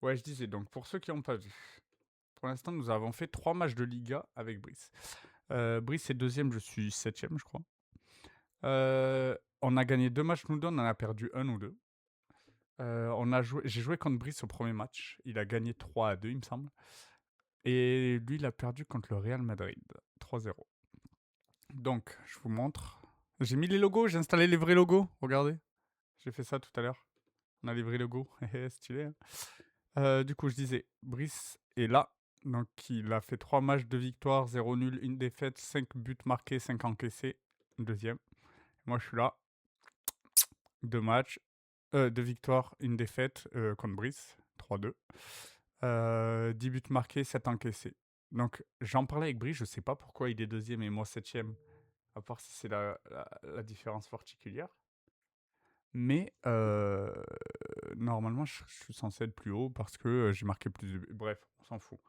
Ouais, je disais, donc pour ceux qui n'ont pas vu, pour l'instant, nous avons fait 3 matchs de Liga avec Brice. Brice est deuxième, je suis septième, je crois. On a gagné 2 matchs, nous deux, on en a perdu un ou deux. J'ai joué contre Brice au premier match. Il a gagné 3-2, il me semble. Et lui, il a perdu contre le Real Madrid, 3-0. Donc, je vous montre. J'ai mis les logos, j'ai installé les vrais logos. Regardez. J'ai fait ça tout à l'heure. On a les vrais logos. Stylé. Hein. Du coup, je disais, Brice est là. Donc, il a fait 3 matchs de victoire, 0 nul, 1 défaite, 5 buts marqués, 5 encaissés. Deuxième. Moi, je suis là. 2 matchs, 2 victoires, 1 défaite contre Brice. 3-2. 10 buts marqués, 7 encaissés. Donc, j'en parlais avec Brice, je sais pas pourquoi il est deuxième et moi septième. À part si c'est la différence particulière. Mais normalement, je suis censé être plus haut parce que j'ai marqué plus de buts. Bref, on s'en fout.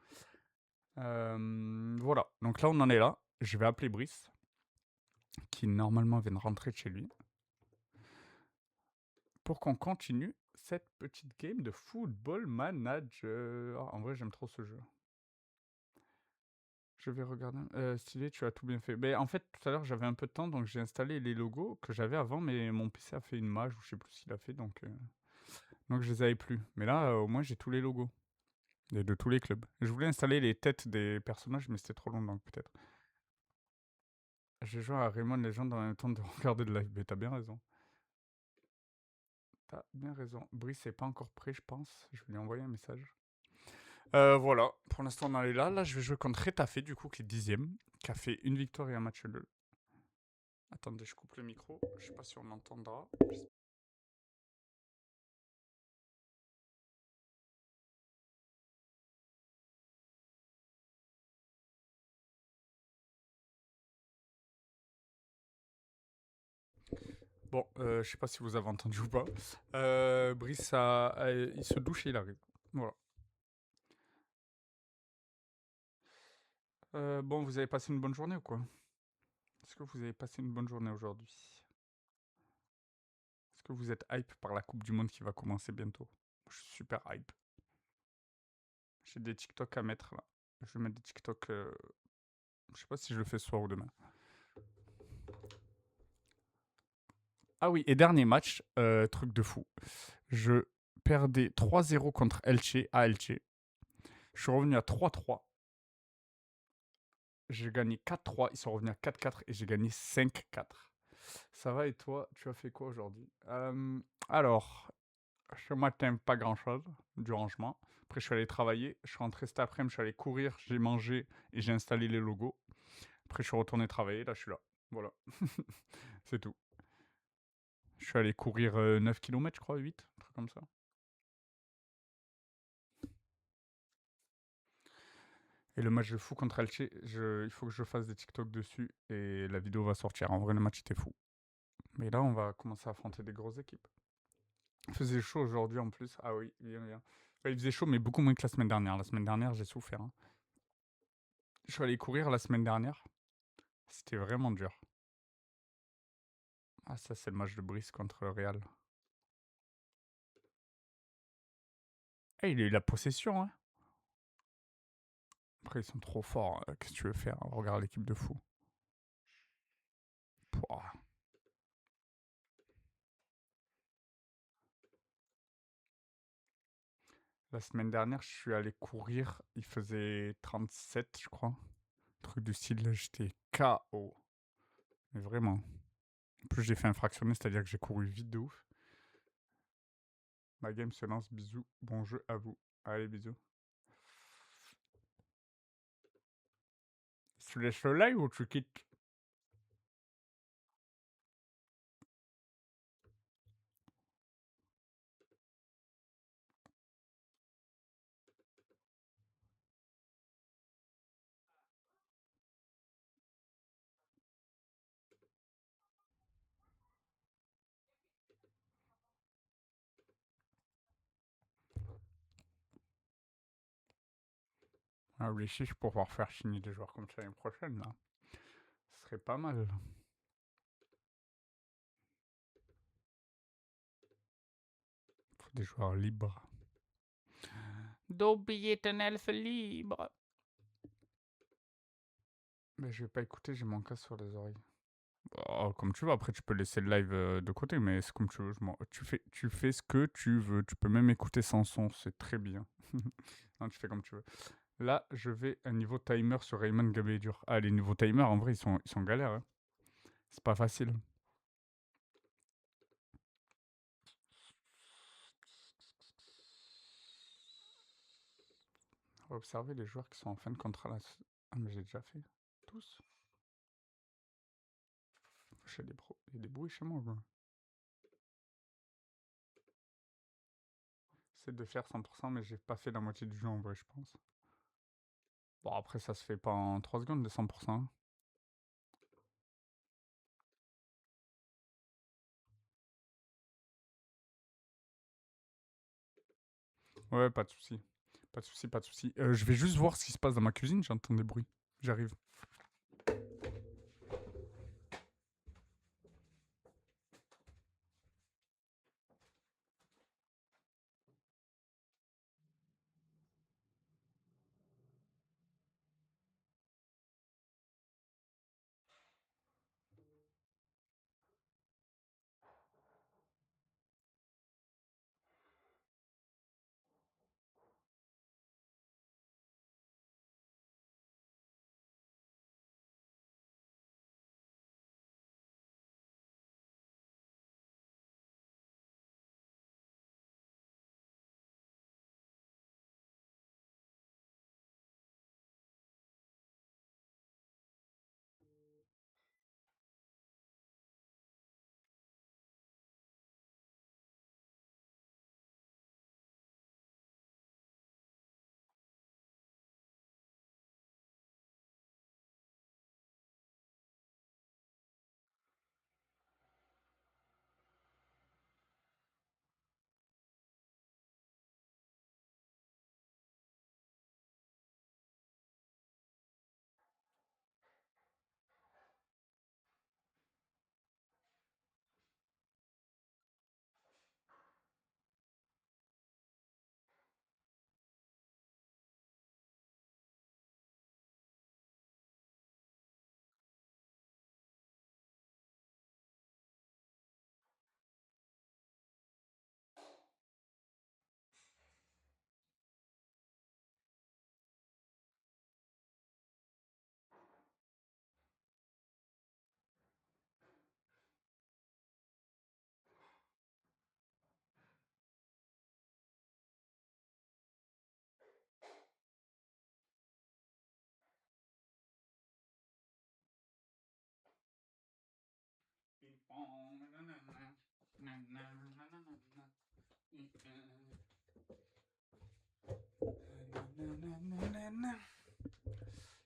Voilà. Donc là, on en est là. Je vais appeler Brice, qui normalement vient de rentrer de chez lui, pour qu'on continue cette petite game de Football Manager. En vrai, j'aime trop ce jeu. Je vais regarder. Stylé, tu as tout bien fait. Ben, en fait, tout à l'heure, j'avais un peu de temps, donc j'ai installé les logos que j'avais avant, mais mon PC a fait une mage, ou je sais plus ce qu'il a fait, donc je les avais plus. Mais là, au moins, j'ai tous les logos. Et de tous les clubs. Je voulais installer les têtes des personnages, mais c'était trop long, donc peut-être. J'ai joué à Rayman Legend en même temps de regarder de live, mais t'as bien raison. T'as bien raison. Brice est pas encore prêt, je pense. Je vais lui envoyer un message. Voilà, pour l'instant on en est là. Là, je vais jouer contre Retafe, du coup, qui est dixième, qui a fait une victoire et un match nul. Attendez, je coupe le micro. Je sais pas si on m'entendra. Bon, je sais pas si vous avez entendu ou pas. Brice, il se douche et il arrive. Voilà. Bon, vous avez passé une bonne journée ou quoi? Est-ce que vous avez passé une bonne journée aujourd'hui? Est-ce que vous êtes hype par la Coupe du Monde qui va commencer bientôt? Je suis super hype. J'ai des TikTok à mettre là. Je vais mettre des TikTok. Je sais pas si je le fais ce soir ou demain. Ah oui, et dernier match, truc de fou. Je perdais 3-0 contre Elche à Elche. Je suis revenu à 3-3. J'ai gagné 4-3. Ils sont revenus à 4-4 et j'ai gagné 5-4. Ça va et toi, tu as fait quoi aujourd'hui? Alors, ce matin, pas grand chose, du rangement. Après, je suis allé travailler. Je suis rentré cet après-midi, je suis allé courir, j'ai mangé et j'ai installé les logos. Après, je suis retourné travailler. Là, je suis là. Voilà. C'est tout. Je suis allé courir 9 km, je crois, 8, un truc comme ça. Et le match de fou contre Elche, il faut que je fasse des TikTok dessus et la vidéo va sortir. En vrai, le match était fou. Mais là, on va commencer à affronter des grosses équipes. Il faisait chaud aujourd'hui en plus. Ah oui, bien, bien. Ouais, il faisait chaud, mais beaucoup moins que la semaine dernière. La semaine dernière, j'ai souffert. Hein. Je suis allé courir la semaine dernière. C'était vraiment dur. Ah, ça, c'est le match de Brice contre le Real. Eh, il a eu la possession. Hein. Après, ils sont trop forts. Qu'est-ce que tu veux faire? Regarde l'équipe de fou. Pouah. La semaine dernière, je suis allé courir. Il faisait 37, je crois. Truc du style, j'étais KO. Mais vraiment. En plus, j'ai fait un fractionné, c'est-à-dire que j'ai couru vite de ouf. Ma game se lance. Bisous. Bon jeu à vous. Allez, bisous. Tu laisses le live ou tu quittes? Ah oui, si je pour pouvoir faire signer des joueurs comme ça l'année prochaine, là. Ce serait pas mal. Faut des joueurs libres. Dobby est un elfe libre. Mais je vais pas écouter, j'ai mon casque sur les oreilles. Oh, comme tu veux, après tu peux laisser le live de côté, mais c'est comme tu veux. Tu fais ce que tu veux. Tu peux même écouter sans son, c'est très bien. Non, tu fais comme tu veux. Là, je vais un niveau timer sur Rayman Gabé dur. Ah, les niveaux timers, en vrai, ils sont galères. Hein. C'est pas facile. On va observer les joueurs qui sont en fin de contrat là. Ah, mais j'ai déjà fait. Tous. Il y a des bruits chez moi, quoi. C'est de faire 100%, mais j'ai pas fait la moitié du jeu en vrai, je pense. Bon, après, ça se fait pas en 3 secondes de 100%. Ouais, pas de souci. Pas de souci, pas de souci. Je vais juste voir ce qui se passe dans ma cuisine, j'entends des bruits. J'arrive.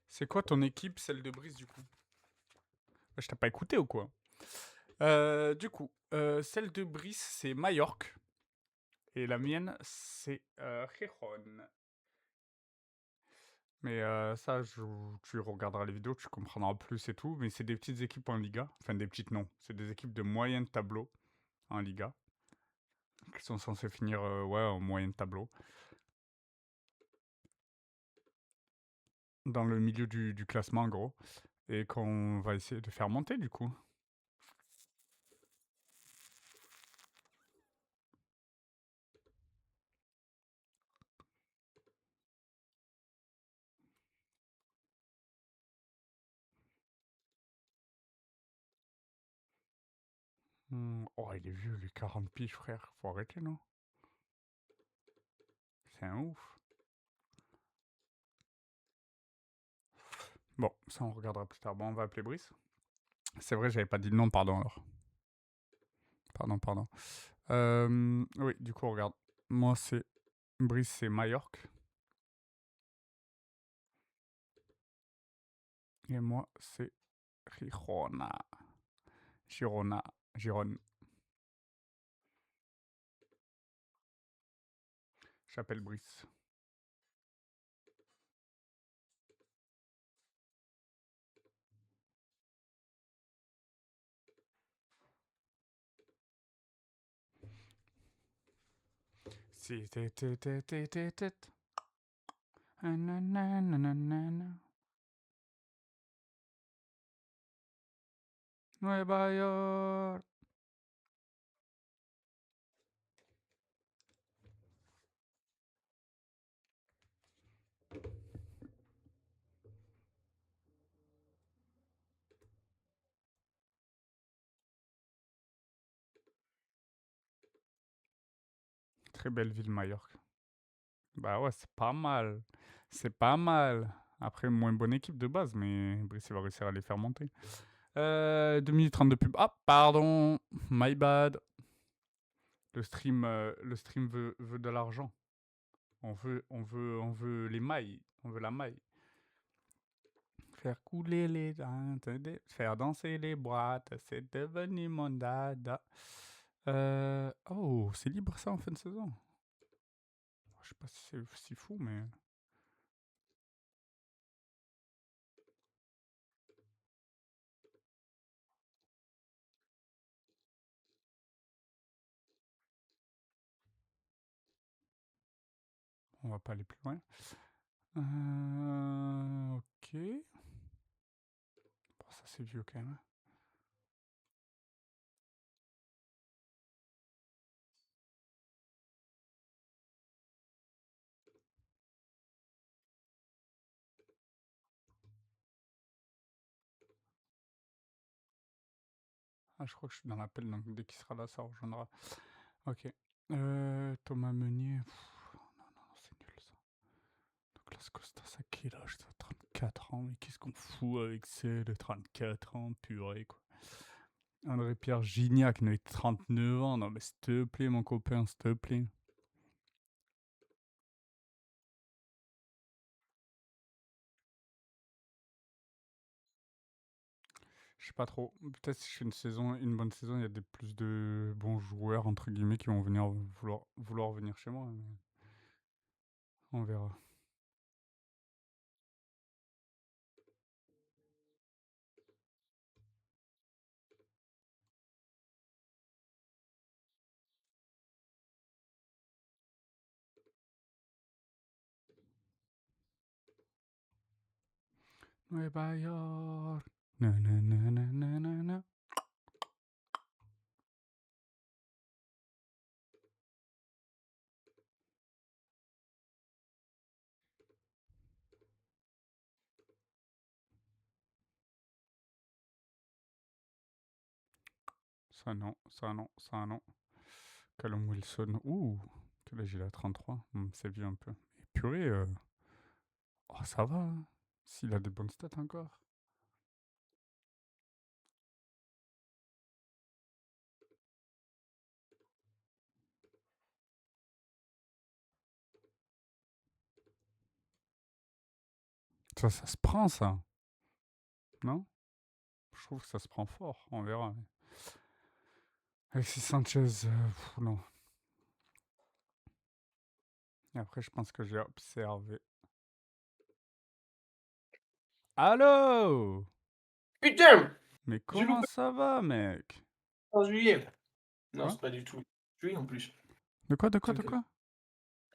C'est quoi ton équipe, celle de Brice, du coup? Je t'ai pas écouté ou quoi? Du coup, celle de Brice, c'est Majorque. Et la mienne, c'est Gijón. Mais ça, tu regarderas les vidéos, tu comprendras plus et tout. Mais c'est des petites équipes en Liga. Enfin, des petites, non. C'est des équipes de moyen tableau en Liga. Qui sont censées finir ouais, en moyen tableau. Dans le milieu du classement, en gros. Et qu'on va essayer de faire monter, du coup. Oh, il est vieux, les 40 piges, frère. Faut arrêter, non? C'est un ouf. Bon, ça, on regardera plus tard. Bon, on va appeler Brice. C'est vrai, j'avais pas dit le nom, pardon, alors. Pardon, pardon. Oui, du coup, regarde. Moi, c'est... Brice, c'est Majorque. Et moi, c'est Girona. Girona. Gironne. J'appelle Brice. Si, Nueva York. Très belle ville, Majorque. Bah ouais, c'est pas mal. C'est pas mal. Après, moins bonne équipe de base, mais Brice va réussir à les faire monter. 2 minutes 30 de pub. Ah, pardon. My bad. Le stream veut de l'argent. On veut les mailles. On veut la maille. Faire couler les dents, faire danser les boîtes, c'est devenu mon dada. Oh, c'est libre ça en fin de saison. Je sais pas si c'est si fou, mais. On va pas aller plus loin. Ok. Bon, ça c'est vieux quand même. Ah, je crois que je suis dans l'appel, donc dès qu'il sera là, ça rejoindra. Ok. Thomas Meunier. Non, c'est nul ça. Douglas Costa, ça quel âge ça 34 ans, mais qu'est-ce qu'on fout avec ça de 34 ans, purée quoi. André-Pierre Gignac, il avait 39 ans. Non mais s'il te plaît mon copain, s'il te plaît. Je sais pas trop. Peut-être si je fais une bonne saison, il y a plus de bons joueurs entre guillemets qui vont venir vouloir venir chez moi. On verra. Nueva York. Na. Ça non, ça non, ça non. Callum Wilson. Ouh, quel âge il a 33. C'est vieux un peu. Et purée, oh, ça va. Hein. S'il a des bonnes stats encore. Ça se prend ça. Non? Je trouve que ça se prend fort. On verra. Alexis Sanchez, non. Et après, je pense que j'ai observé. Allô? Putain! Mais J'ai comment loupé ça va, mec? en juillet. Non, Quoi? c'est pas du tout. Juillet en plus. De quoi? T'inquiète.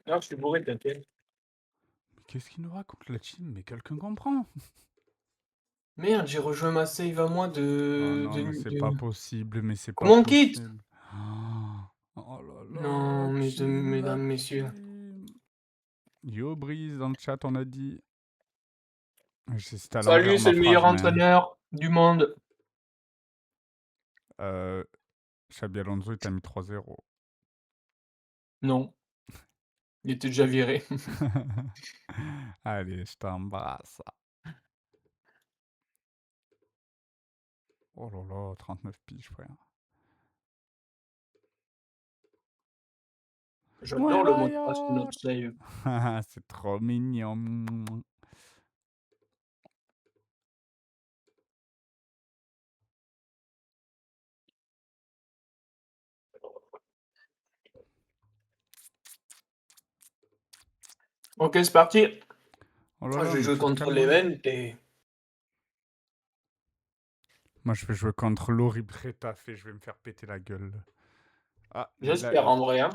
Non, je suis bourré, t'inquiète. Mais qu'est-ce qu'il nous raconte, la team? Mais quelqu'un comprend? Merde, j'ai rejoint ma save à moi Oh non, mais c'est pas possible, mais c'est pas Comment on quitte? possible. Oh là là, Non, la mesdames, messieurs. team. Yo, Brise, dans le chat, on a dit. C'était à Salut, l'envers c'est ma le meilleur phrase, man. entraîneur du monde. Xabi Alonso, il t'a mis 3-0. Non. Il était déjà viré. Allez, je t'embrasse. Oh là là, 39 piges, frère. J'adore le mot de passe de notre save. C'est trop mignon. Ok, c'est parti. Oh là Je là, vais mais jouer tu te contre calmes, ouais. l'Event et... Moi, je vais jouer contre l'horrible Retafe et je vais me faire péter la gueule. Ah, J'espère en vrai, hein.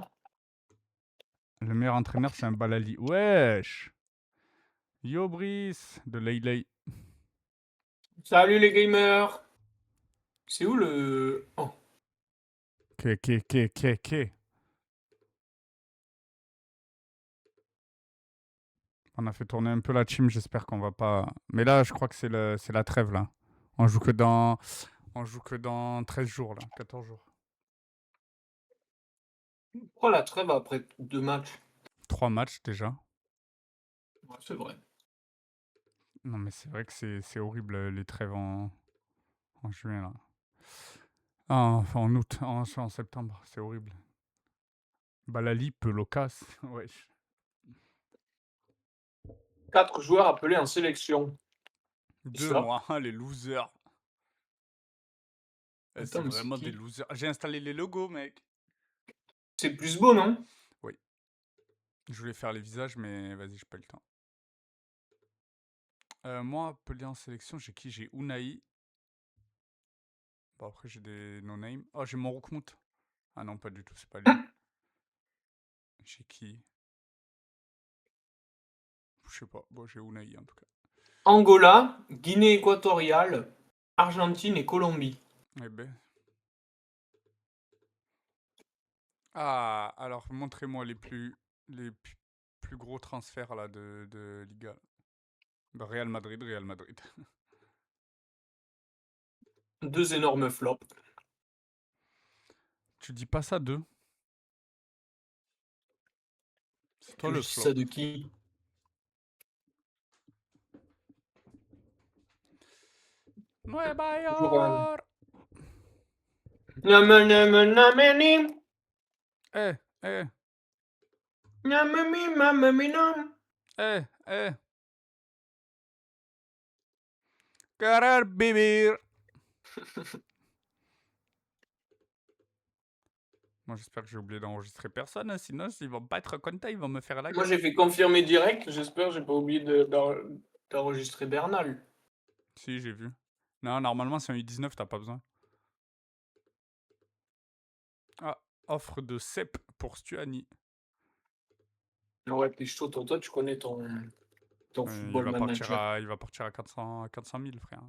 le meilleur entraîneur, c'est un Balali. Wesh! Yo Brice de Leylay. Salut les gamers! C'est où le... Oh, Que. On a fait tourner un peu la team, j'espère qu'on va pas. Mais là, je crois que c'est la trêve là. On joue que dans. On joue que dans 13 jours là, 14 jours. pourquoi la trêve après 2 matchs? 3 matchs déjà. Ouais, c'est vrai. Non mais c'est vrai que c'est horrible les trêves en juin là. Ah, enfin en août, en septembre, c'est horrible. Balali, Pelocas, wesh. 4 joueurs appelés en sélection. Et 2 ça? mois, les losers. C'est Attends, mais c'est vraiment des qui? losers. J'ai installé les logos, mec. C'est plus beau, non? Oui. Je voulais faire les visages, mais vas-y, j'ai pas eu le temps. Moi, appelé en sélection, j'ai qui? J'ai Unai. Bon, après, j'ai des no-name. Oh, j'ai Morokmout. Ah non, pas du tout, c'est pas lui. J'ai qui? Je sais pas. Bon, j'ai Unai en tout cas. Angola, Guinée équatoriale, Argentine et Colombie. Eh ben. Ah, alors, montrez-moi les plus gros transferts là de Liga. Bah, Real Madrid, Real Madrid. 2 énormes flops. Tu dis pas ça d'eux. C'est toi Que je le dis flop. ça de qui? Nueva Toujours un... York. Nyamenamenamenim, Eh. nyamemimameminom. Eh. Querer vivir. Moi, j'espère que j'ai oublié d'enregistrer personne, hein, sinon ils vont pas être contents, ils vont me faire la Moi, gueule. j'ai fait confirmer direct. J'espère que j'ai pas oublié d'enregistrer Bernal. Si, j'ai vu. Non, normalement, c'est un U19, t'as pas besoin. Ah, offre de CEP pour Stuani. Ouais, puis chaud, toi, tu connais ton Il football va partir manager. à, il va partir à 400 000, frère.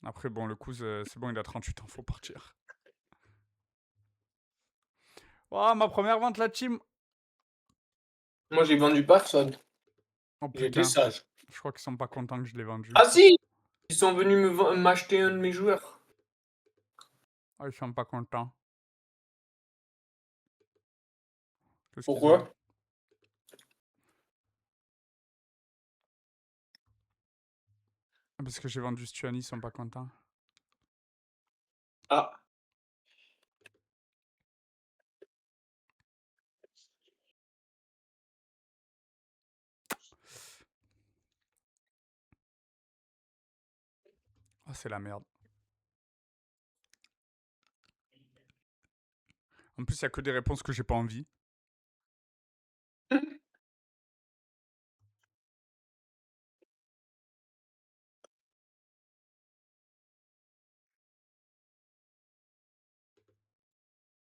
Après, bon, le coup, c'est bon, il a 38 ans, faut partir. Oh, ma première vente, la team. Moi, j'ai vendu personne. Oh J'étais putain, sage. je crois qu'ils sont pas contents que je l'ai vendu. Ah si! Ils sont venus m'acheter un de mes joueurs. Oh, ils sont pas contents. Qu'est-ce qu'ils ont? Pourquoi? Parce que j'ai vendu Stuani, ils sont pas contents. Ah, Oh, c'est la merde. En plus, il y a que des réponses que j'ai pas envie.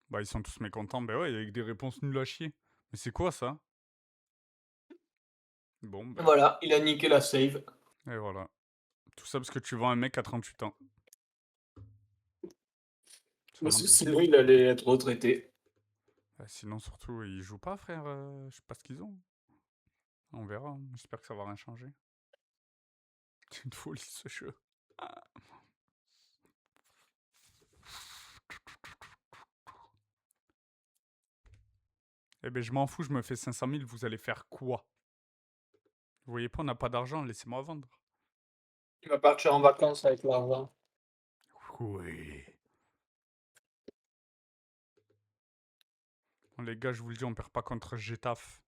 Bah, ils sont tous mécontents. Bah ouais, avec des réponses nulles à chier. Mais c'est quoi ça? Bon, ben. voilà, il a niqué la save. Et voilà. Tout ça parce que tu vends un mec à 38 ans. Ça Parce n'en que peut sinon, plus. il allait être retraité. Sinon, surtout, ils jouent pas, frère. Je sais pas ce qu'ils ont. On verra, hein. J'espère que ça va rien changer. C'est une folie, ce jeu. Eh ben, je m'en fous, je me fais 500 000. Vous allez faire quoi? Vous voyez pas, on n'a pas d'argent. Laissez-moi vendre. Il va partir en vacances avec l'argent. Oui. Bon, les gars, je vous le dis, on perd pas contre Getafe.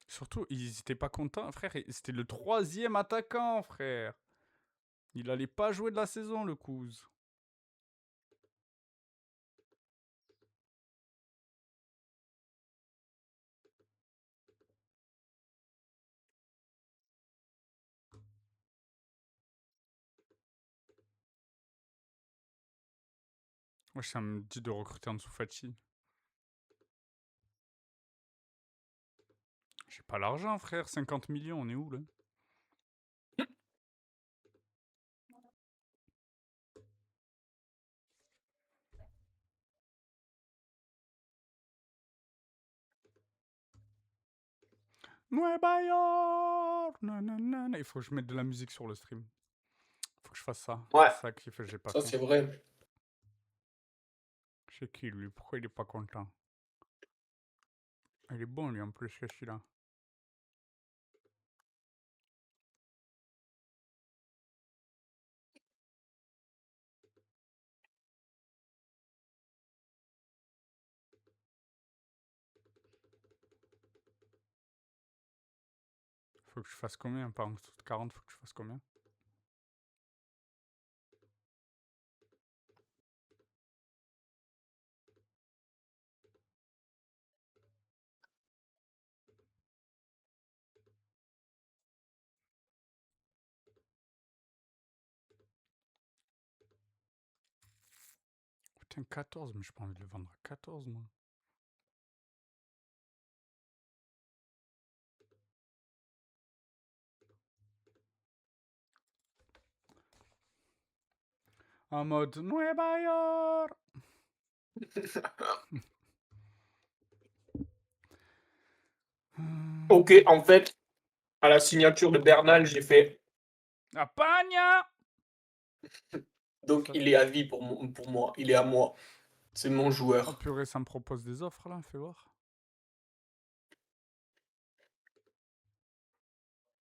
Surtout, ils étaient pas contents, frère. C'était le troisième attaquant, frère. Il allait pas jouer de la saison, le Kouz. Moi, ça me dit de recruter Ansu Fati. J'ai pas l'argent, frère. 50 millions, on est où, là? Nueva York, nanana. Il faut que je mette de la musique sur le stream. Faut que je fasse ça. Ouais, C'est ça qu'il fait, j'ai pas ça fait. c'est vrai. C'est qui, lui? Pourquoi il est pas content? Il est bon, lui, en plus, celui-là. Faut que je fasse combien? Par exemple, 40, faut que je fasse combien? Putain, 14, mais j'ai pas envie de le vendre à 14, moi. En mode Nueva York. Ok, en fait, à la signature de Bernal, j'ai fait. La pagna. Donc Ça- il est à vie pour moi. Il est à moi. C'est mon Oh joueur. purée, ça me propose des offres là, fais voir.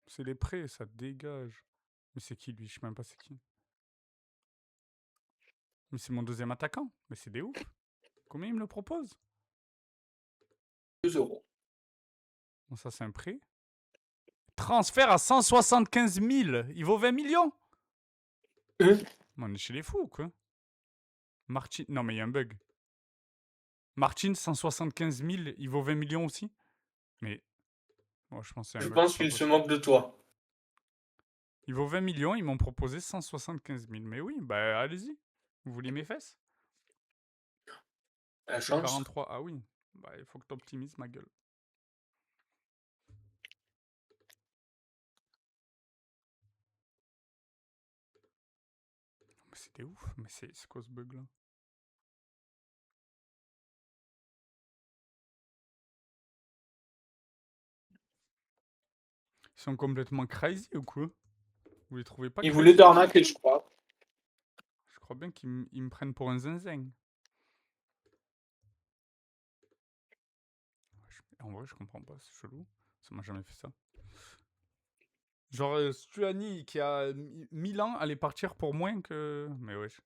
C'est les prêts, ça dégage. Mais c'est qui lui? Je sais même pas c'est qui. Mais c'est mon deuxième attaquant. Mais c'est des ouf. Combien il me le propose? 2 euros. Bon, ça c'est un prêt. Transfert à 175 000. Il vaut 20 millions. Hein? Mais on est chez les fous ou quoi? Martin. Non mais il y a un bug. Martin, 175 000, il vaut 20 millions aussi? Mais. Moi je pense que c'est un Je bug, pense c'est pas qu'il se possible. moque de toi. Il vaut 20 millions, ils m'ont proposé 175 000. Mais oui, bah allez-y. Vous voulez mes fesses? La C'est chance. 43. Ah oui. Bah il faut que t'optimises ma gueule. Mais c'était ouf. Mais c'est quoi ce bug là? Ils sont complètement crazy ou quoi? Vous les trouvez pas Il voulait crazy? t'arnaquer, je crois. Je crois bien qu'ils me prennent pour un zinzin. En vrai, je comprends pas, c'est chelou. Ça m'a jamais fait ça. Genre, Stuani qui a 1000 ans allait partir pour moins que. Mais wesh.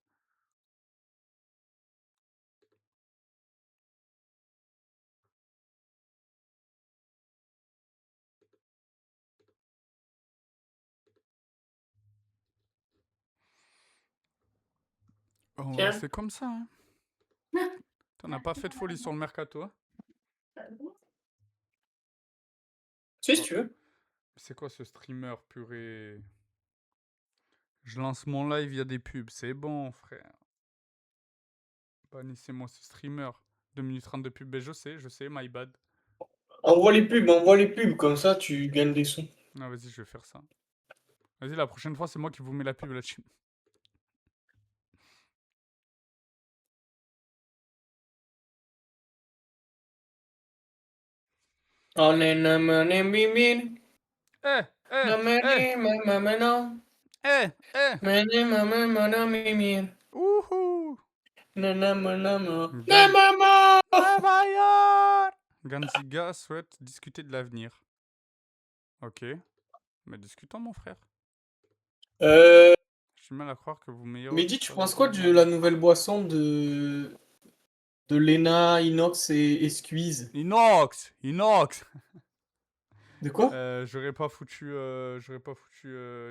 On va Tiens. rester comme ça, hein. T'en as pas fait de folie sur le mercato, hein? Si Oh, tu veux. c'est quoi ce streamer purée? Je lance mon live, il y a des pubs. C'est bon, frère. Bannissez-moi ce streamer. 2 minutes 30 de pub. Ben, je sais, my bad. Envoie les pubs, comme ça tu gagnes des sous. Non, vas-y, je vais faire ça. Vas-y, la prochaine fois, c'est moi qui vous mets la pub là-dessus. On est nommé Mimine. Eh, eh, Nommé eh, Mimine. eh, eh. Mimine. Wouhou. Gan... Maman. Nueva York. Ganziga souhaite discuter de l'avenir. Ok. Mais discutons, mon frère. J'ai du mal à croire que vous meilleur Mehdi, tu pas penses quoi besoin de la nouvelle boisson de Lena, Inox et Squeeze? Inox. Inox. De quoi? J'aurais pas foutu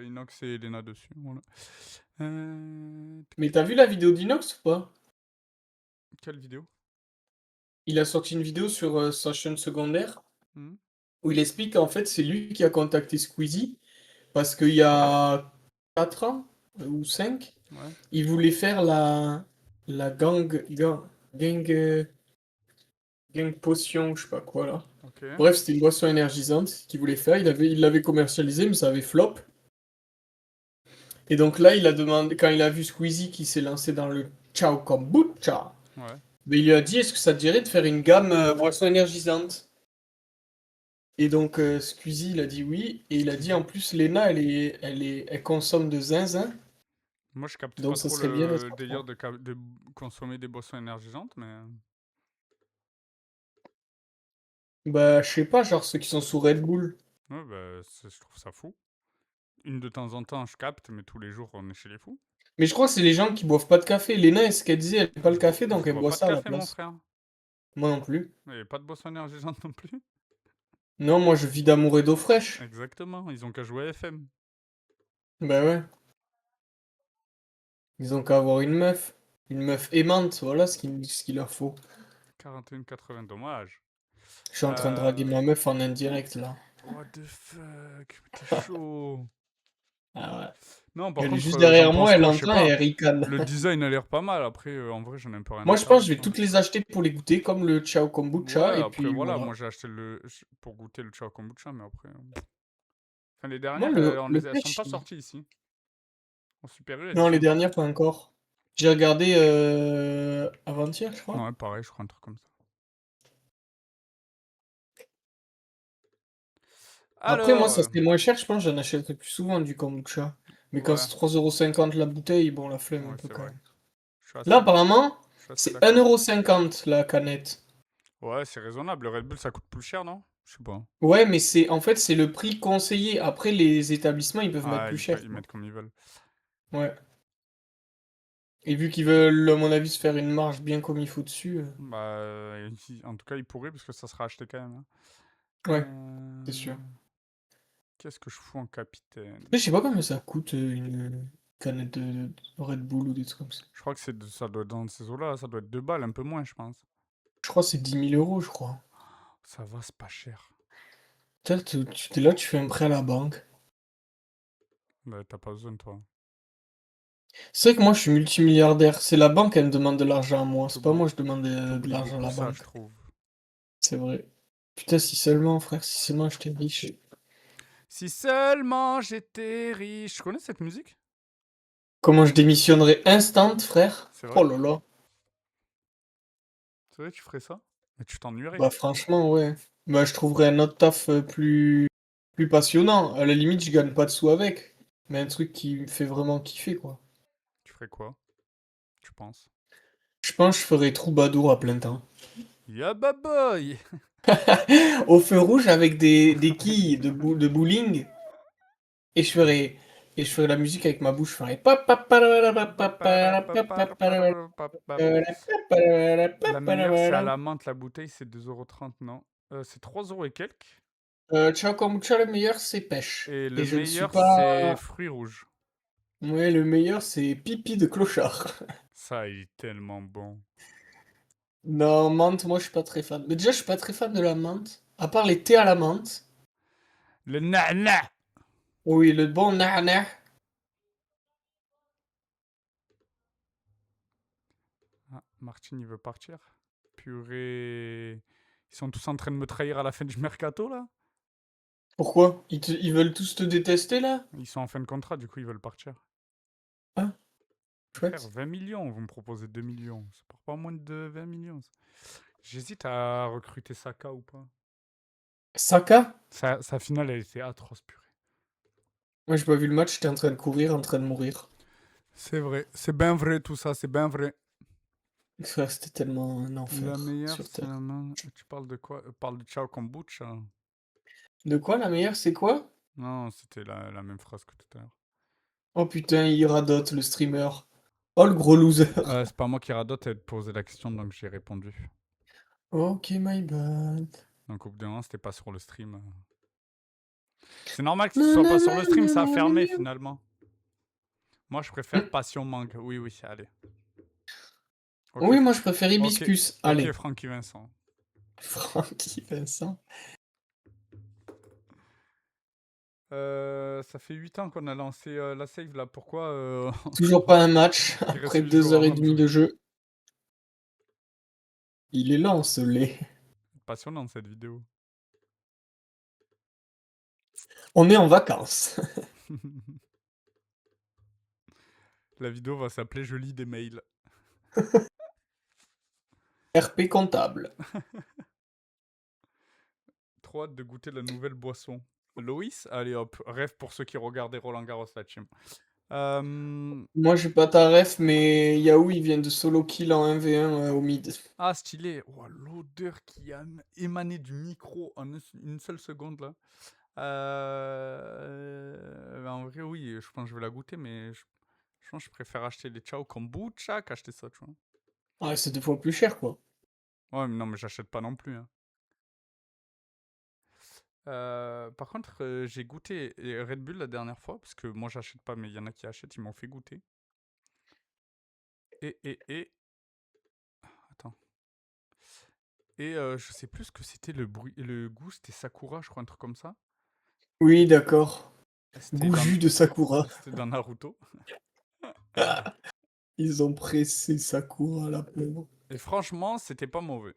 Inox et Elena dessus. Voilà. Mais t'as vu la vidéo d'Inox ou pas? Quelle vidéo? Il a sorti une vidéo sur sa chaîne secondaire Hmm. où il explique qu'en fait c'est lui qui a contacté Squeezie parce qu'il y a 4 ans ou 5, Ouais. il voulait faire la gang Gang Potion, je sais pas quoi là. Ok. Bref, c'était une boisson énergisante qu'il voulait faire. Il l'avait commercialisé, mais ça avait flop. Et donc là, il a demandé, quand il a vu Squeezie qui s'est lancé dans le Ciao Kombucha, Ouais. mais il lui a dit, est-ce que ça te dirait de faire une gamme boisson énergisante? Et donc Squeezie, il a dit oui. Et il a dit en plus, Lena, elle consomme de zinzin. Moi, je capte pas Donc ça trop serait bien le d'être délire accro. de consommer des boissons énergisantes, mais Bah, je sais pas, genre ceux qui sont sous Red Bull. ouais, bah, je trouve ça fou. Une de temps en temps, je capte, mais tous les jours, on est chez les fous. Mais je crois que c'est les gens qui boivent pas de café. Lena, ce qu'elle disait, elle aime pas le café, donc Je elle bois boit pas de ça à la café, mon place. frère. Moi non plus. Et pas de boisson énergisante non plus. Non, moi je vis d'amour et d'eau fraîche. Exactement, ils ont qu'à jouer à FM. Bah ouais. Ils ont qu'à avoir une meuf. Une meuf aimante, voilà ce qu'il leur faut. 41,80, dommage. Je suis en train de draguer ma meuf en indirect là. What the fuck, t'es chaud. Ah ouais. Non, par Elle est contre, juste j'en derrière moi, pense elle quoi, je sais entend et pas. elle ricane. Le design a l'air pas mal, après, en vrai, j'en ai un peu rien Moi à je pense que carrer, je vais quoi. toutes les acheter pour les goûter, comme le Ciao Ouais, Kombucha, et après, puis voilà, voilà. moi j'ai acheté pour goûter le Ciao Kombucha, mais après. Enfin, les Moi dernières, le elles sont pêche. pas sorties ici. En Super U, elles y Non, les sont. dernières pas encore. J'ai regardé avant-hier, je crois. Ouais, pareil, je crois un truc comme ça. Après, moi, Alors, ça serait moins cher, je pense, j'en achèterais plus souvent du kombucha. Mais quand ouais, c'est 3,50 € la bouteille, bon, la flemme un ouais, peu c'est quand vrai. même. Là, Je apparemment, suis assez c'est un d'accord. euro cinquante la canette. Ouais, c'est raisonnable. Le Red Bull, ça coûte plus cher, non? Je sais pas. Ouais, mais en fait, c'est le prix conseillé. Après, les établissements, ils peuvent mettre Ah, plus cher, ils quoi. mettent comme ils veulent. Ouais. Et vu qu'ils veulent, à mon avis, se faire une marge bien comme il faut dessus. Bah, en tout cas, ils pourraient, parce que ça sera acheté quand même, hein. Ouais, c'est sûr. Qu'est-ce que je fous en capitaine? Mais je sais pas combien ça coûte une canette de Red Bull ou des trucs comme ça. Je crois que ça doit être dans ces eaux-là, ça doit être 2 balles, un peu moins, je pense. Je crois que c'est 10 000 €, je crois. Ça va, c'est pas cher. Putain, tu t'es là, tu fais un prêt à la banque. Bah, t'as pas besoin, toi. C'est vrai que moi, je suis multimilliardaire. C'est la banque, elle me demande de l'argent à moi. C'est pas T'oublies moi, je demande de t'oublies l'argent à beaucoup la ça, je banque. trouve. C'est vrai. Putain, si seulement, frère, si seulement j'étais riche. Si seulement j'étais riche. Tu connais cette musique? Comment je démissionnerais instant, frère? C'est Oh vrai? là là. C'est vrai, tu ferais ça? Mais tu t'ennuierais. Bah, franchement, ouais. Bah, je trouverais un autre taf plus passionnant. À la limite, je gagne pas de sous avec. Mais un truc qui me fait vraiment kiffer, quoi. Tu ferais quoi? Tu penses? Je pense que je ferais troubadour à plein temps. Yabba boy! Au feu rouge avec des quilles de bowling. Et je ferais la musique avec ma bouche. Je ferais. La meilleure, c'est à la menthe, la bouteille, c'est 2,30 €, non? C'est 3 € et quelques. Ciao Kombucha, le meilleur, c'est pêche. Et le Et je ne suis meilleur, pas. c'est fruits rouges. Ouais, le meilleur, c'est pipi de clochard. Ça, il est tellement bon. Non, menthe, moi, je suis pas très fan. Mais déjà, je suis pas très fan de la menthe. À part les thés à la menthe. Le nana! Oui, le bon nana. Ah, Martine, il veut partir. Purée. Ils sont tous en train de me trahir à la fin du mercato, là? Pourquoi? Ils veulent tous te détester, là? Ils sont en fin de contrat, du coup, ils veulent partir. Ah, Frère, chouette. 20 millions, vous me proposez 2 millions. Ça part pas moins de 20 millions. Ça. J'hésite à recruter Saka ou pas. Saka? Sa finale, elle était atroce, purée. Moi, j'ai pas vu le match, j'étais en train de courir, en train de mourir. C'est vrai, c'est bien vrai tout ça, c'est bien vrai. Frère, c'était tellement un La enfer meilleure, sur c'est la Terre. main. Tu parles de quoi? Parle de Ciao Kombucha. De quoi, la meilleure, c'est quoi? Non, c'était la même phrase que tout à l'heure. Oh putain, il radote, le streamer. Oh, le gros loser. C'est pas moi qui radote, elle te posait la question, donc j'ai répondu. Ok, my bad. Donc au bout d'un moment, c'était pas sur le stream. C'est normal que ce soit pas sur le stream, ça a fermé Nananana. finalement. Moi, je préfère Passion Mangue. Oui, oui, allez. Ok, Oui, moi, je préfère ok, hibiscus. ok, Allez. Francky Vincent. Francky Vincent. Ça fait 8 ans qu'on a lancé la save là. Pourquoi Toujours pas un match, il reste après 8 jours 2 heures et avant de demie jouer? de jeu. Il est lent, ce lait. passionnant cette vidéo. On est en vacances. La vidéo va s'appeler Je lis des mails. RP comptable. Trop hâte de goûter la nouvelle boisson. Loïs, allez hop, rêve pour ceux qui regardaient Roland Garros la team. Moi, j'ai pas ta ref, mais Yahoo, il vient de solo kill en 1v1 au mid. Ah, stylé. Oh, l'odeur qui a émané du micro en une seule seconde là. En vrai, oui, je pense que je vais la goûter, mais je pense que je préfère acheter des Ciao Kombucha qu'acheter ça, tu vois. Ouais, c'est 2 fois plus cher, quoi. Ouais, mais non, mais j'achète pas non plus, hein. Par contre, j'ai goûté Red Bull la dernière fois, parce que moi j'achète pas, mais il y en a qui achètent, ils m'ont fait goûter. Et... Attends. Et je sais plus ce que c'était le goût, c'était Sakura, je crois, un truc comme ça. Oui, d'accord. C'était Goût dans, jus de Sakura. c'était dans Naruto. Ils ont pressé Sakura, la pauvre. Et franchement, c'était pas mauvais.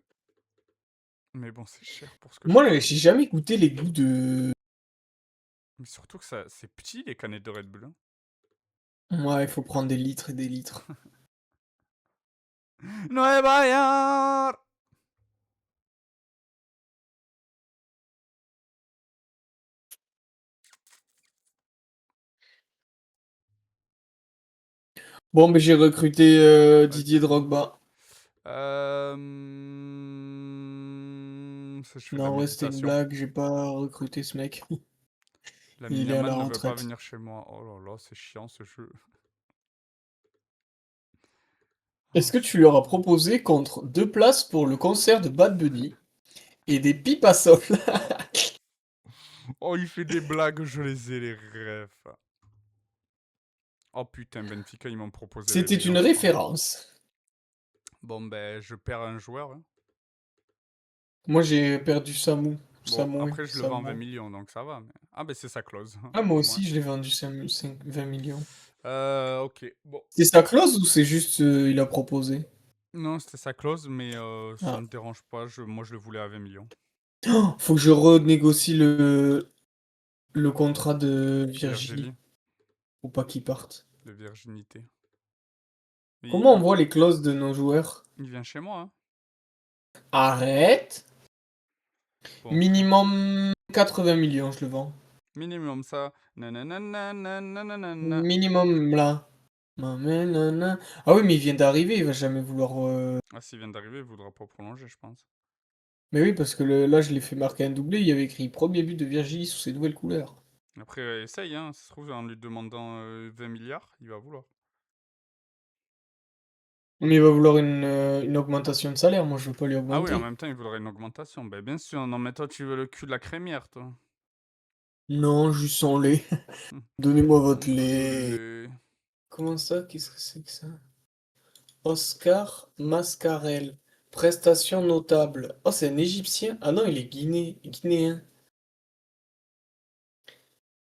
Mais bon, c'est cher pour ce que c'est. Moi, j'ai jamais goûté les goûts de... Mais surtout que c'est petit, les canettes de Red Bull, hein. Ouais, il faut prendre des litres et des litres. Nueva York. Bon, mais j'ai recruté Didier Vas-y. Drogba. Ça, je fais de Non, la en vrai, c'était une méditation. blague, j'ai pas recruté ce mec. La Il est à la Yaman ne veut pas retraite. venir chez moi. Oh là là, c'est chiant ce jeu. Est-ce Oh, que tu leur as proposé contre 2 places pour le concert de Bad Bunny et des pipes à sol? oh, il fait des blagues, je les ai, les refs. Oh putain, Benfica, ils m'ont proposé les C'était une millions, je crois. référence. Bon, ben, je perds un joueur, hein. Moi, j'ai perdu Samu. Bon, Samoué. après, je le vends 20 Samu. millions, donc ça va. Mais... Ah, ben, c'est sa clause, Ah, moi au moins. aussi, je l'ai vendu 20 millions. Ok, bon. C'est sa clause ou c'est juste il a proposé? Non, c'était sa clause, mais ça Ah. me dérange pas. Moi, je le voulais à 20 millions. Oh, faut que je renégocie le contrat de Virgilie. Virgilie, Faut pas qu'il parte. de virginité. Comment on Il, voit les clauses de nos joueurs? il vient chez moi, hein. Arrête! Bon, Minimum 80 millions, je le vends. minimum ça. Nanana, nanana. Minimum là. Ah oui, mais il vient d'arriver, il va jamais vouloir. Ah, s'il vient d'arriver, il voudra pas prolonger, je pense. Mais oui, parce que là, je l'ai fait marquer un doublé, il y avait écrit premier but de Virgilie sous ses nouvelles couleurs. Après, essaye, hein. Ça se trouve, en lui demandant 20 milliards, il va vouloir. Mais il va vouloir une augmentation de salaire, moi je veux pas lui Ah oui, en augmenter. même temps, il voudrait une augmentation. Ben, bien sûr. Non, mais toi, tu veux le cul de la crémière, toi. Non, juste sans lait. Donnez-moi votre Le lait. lait. Comment ça? Qu'est-ce que c'est que ça? Oscar Mascarel. Prestation notable. Oh, c'est un Égyptien? Ah non, il est guinéen.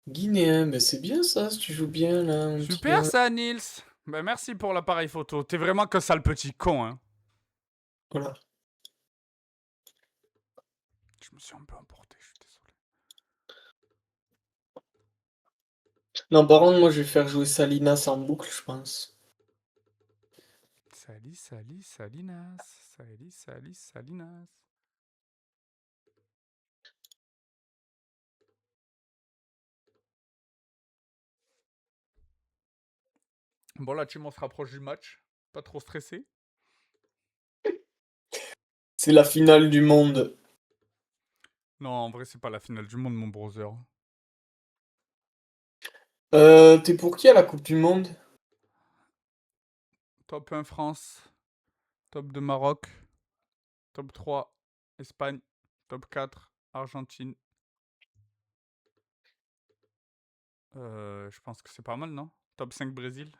Guinéen, mais c'est bien ça, si tu joues bien là, mon petit Super gars. ça, Nils. Ben, merci pour l'appareil photo. T'es vraiment que ça, le petit con, hein. Voilà. Je me suis un peu emporté, je suis désolé. Non, par contre, moi je vais faire jouer Salinas en boucle, je pense. Salinas. Salinas. Bon, la team, on se rapproche du match. Pas trop stressé. C'est la finale du monde. Non, en vrai, c'est pas la finale du monde, mon brother. T'es pour qui à la Coupe du Monde? Top 1 France. Top 2 Maroc. Top 3 Espagne. Top 4 Argentine. Je pense que c'est pas mal, non? Top 5 Brésil.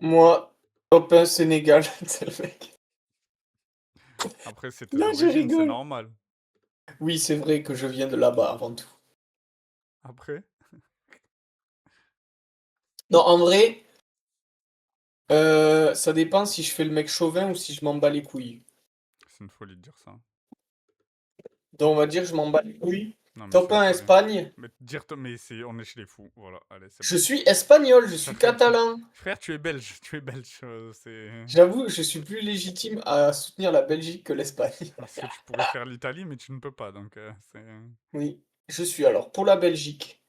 Moi, top 1 Sénégal, c'est le mec. Après, c'est tes Là, je origines, c'est rigole. normal. Oui, c'est vrai que je viens de là-bas avant tout. Après, Non, en vrai, ça dépend si je fais le mec chauvin ou si je m'en bats les couilles. c'est une folie de dire ça. Donc on va dire je m'en bats les couilles. Non, mais Top c'est une 1 folie. Espagne. Mais on est chez les fous. Voilà, allez, c'est Je bon. suis espagnol, je suis Frère, catalan. frère, tu es belge, tu es belge. C'est J'avoue, je suis plus légitime à soutenir la Belgique que l'Espagne. parce que tu pourrais faire l'Italie, mais tu ne peux pas, donc c'est. Oui, je suis alors pour la Belgique.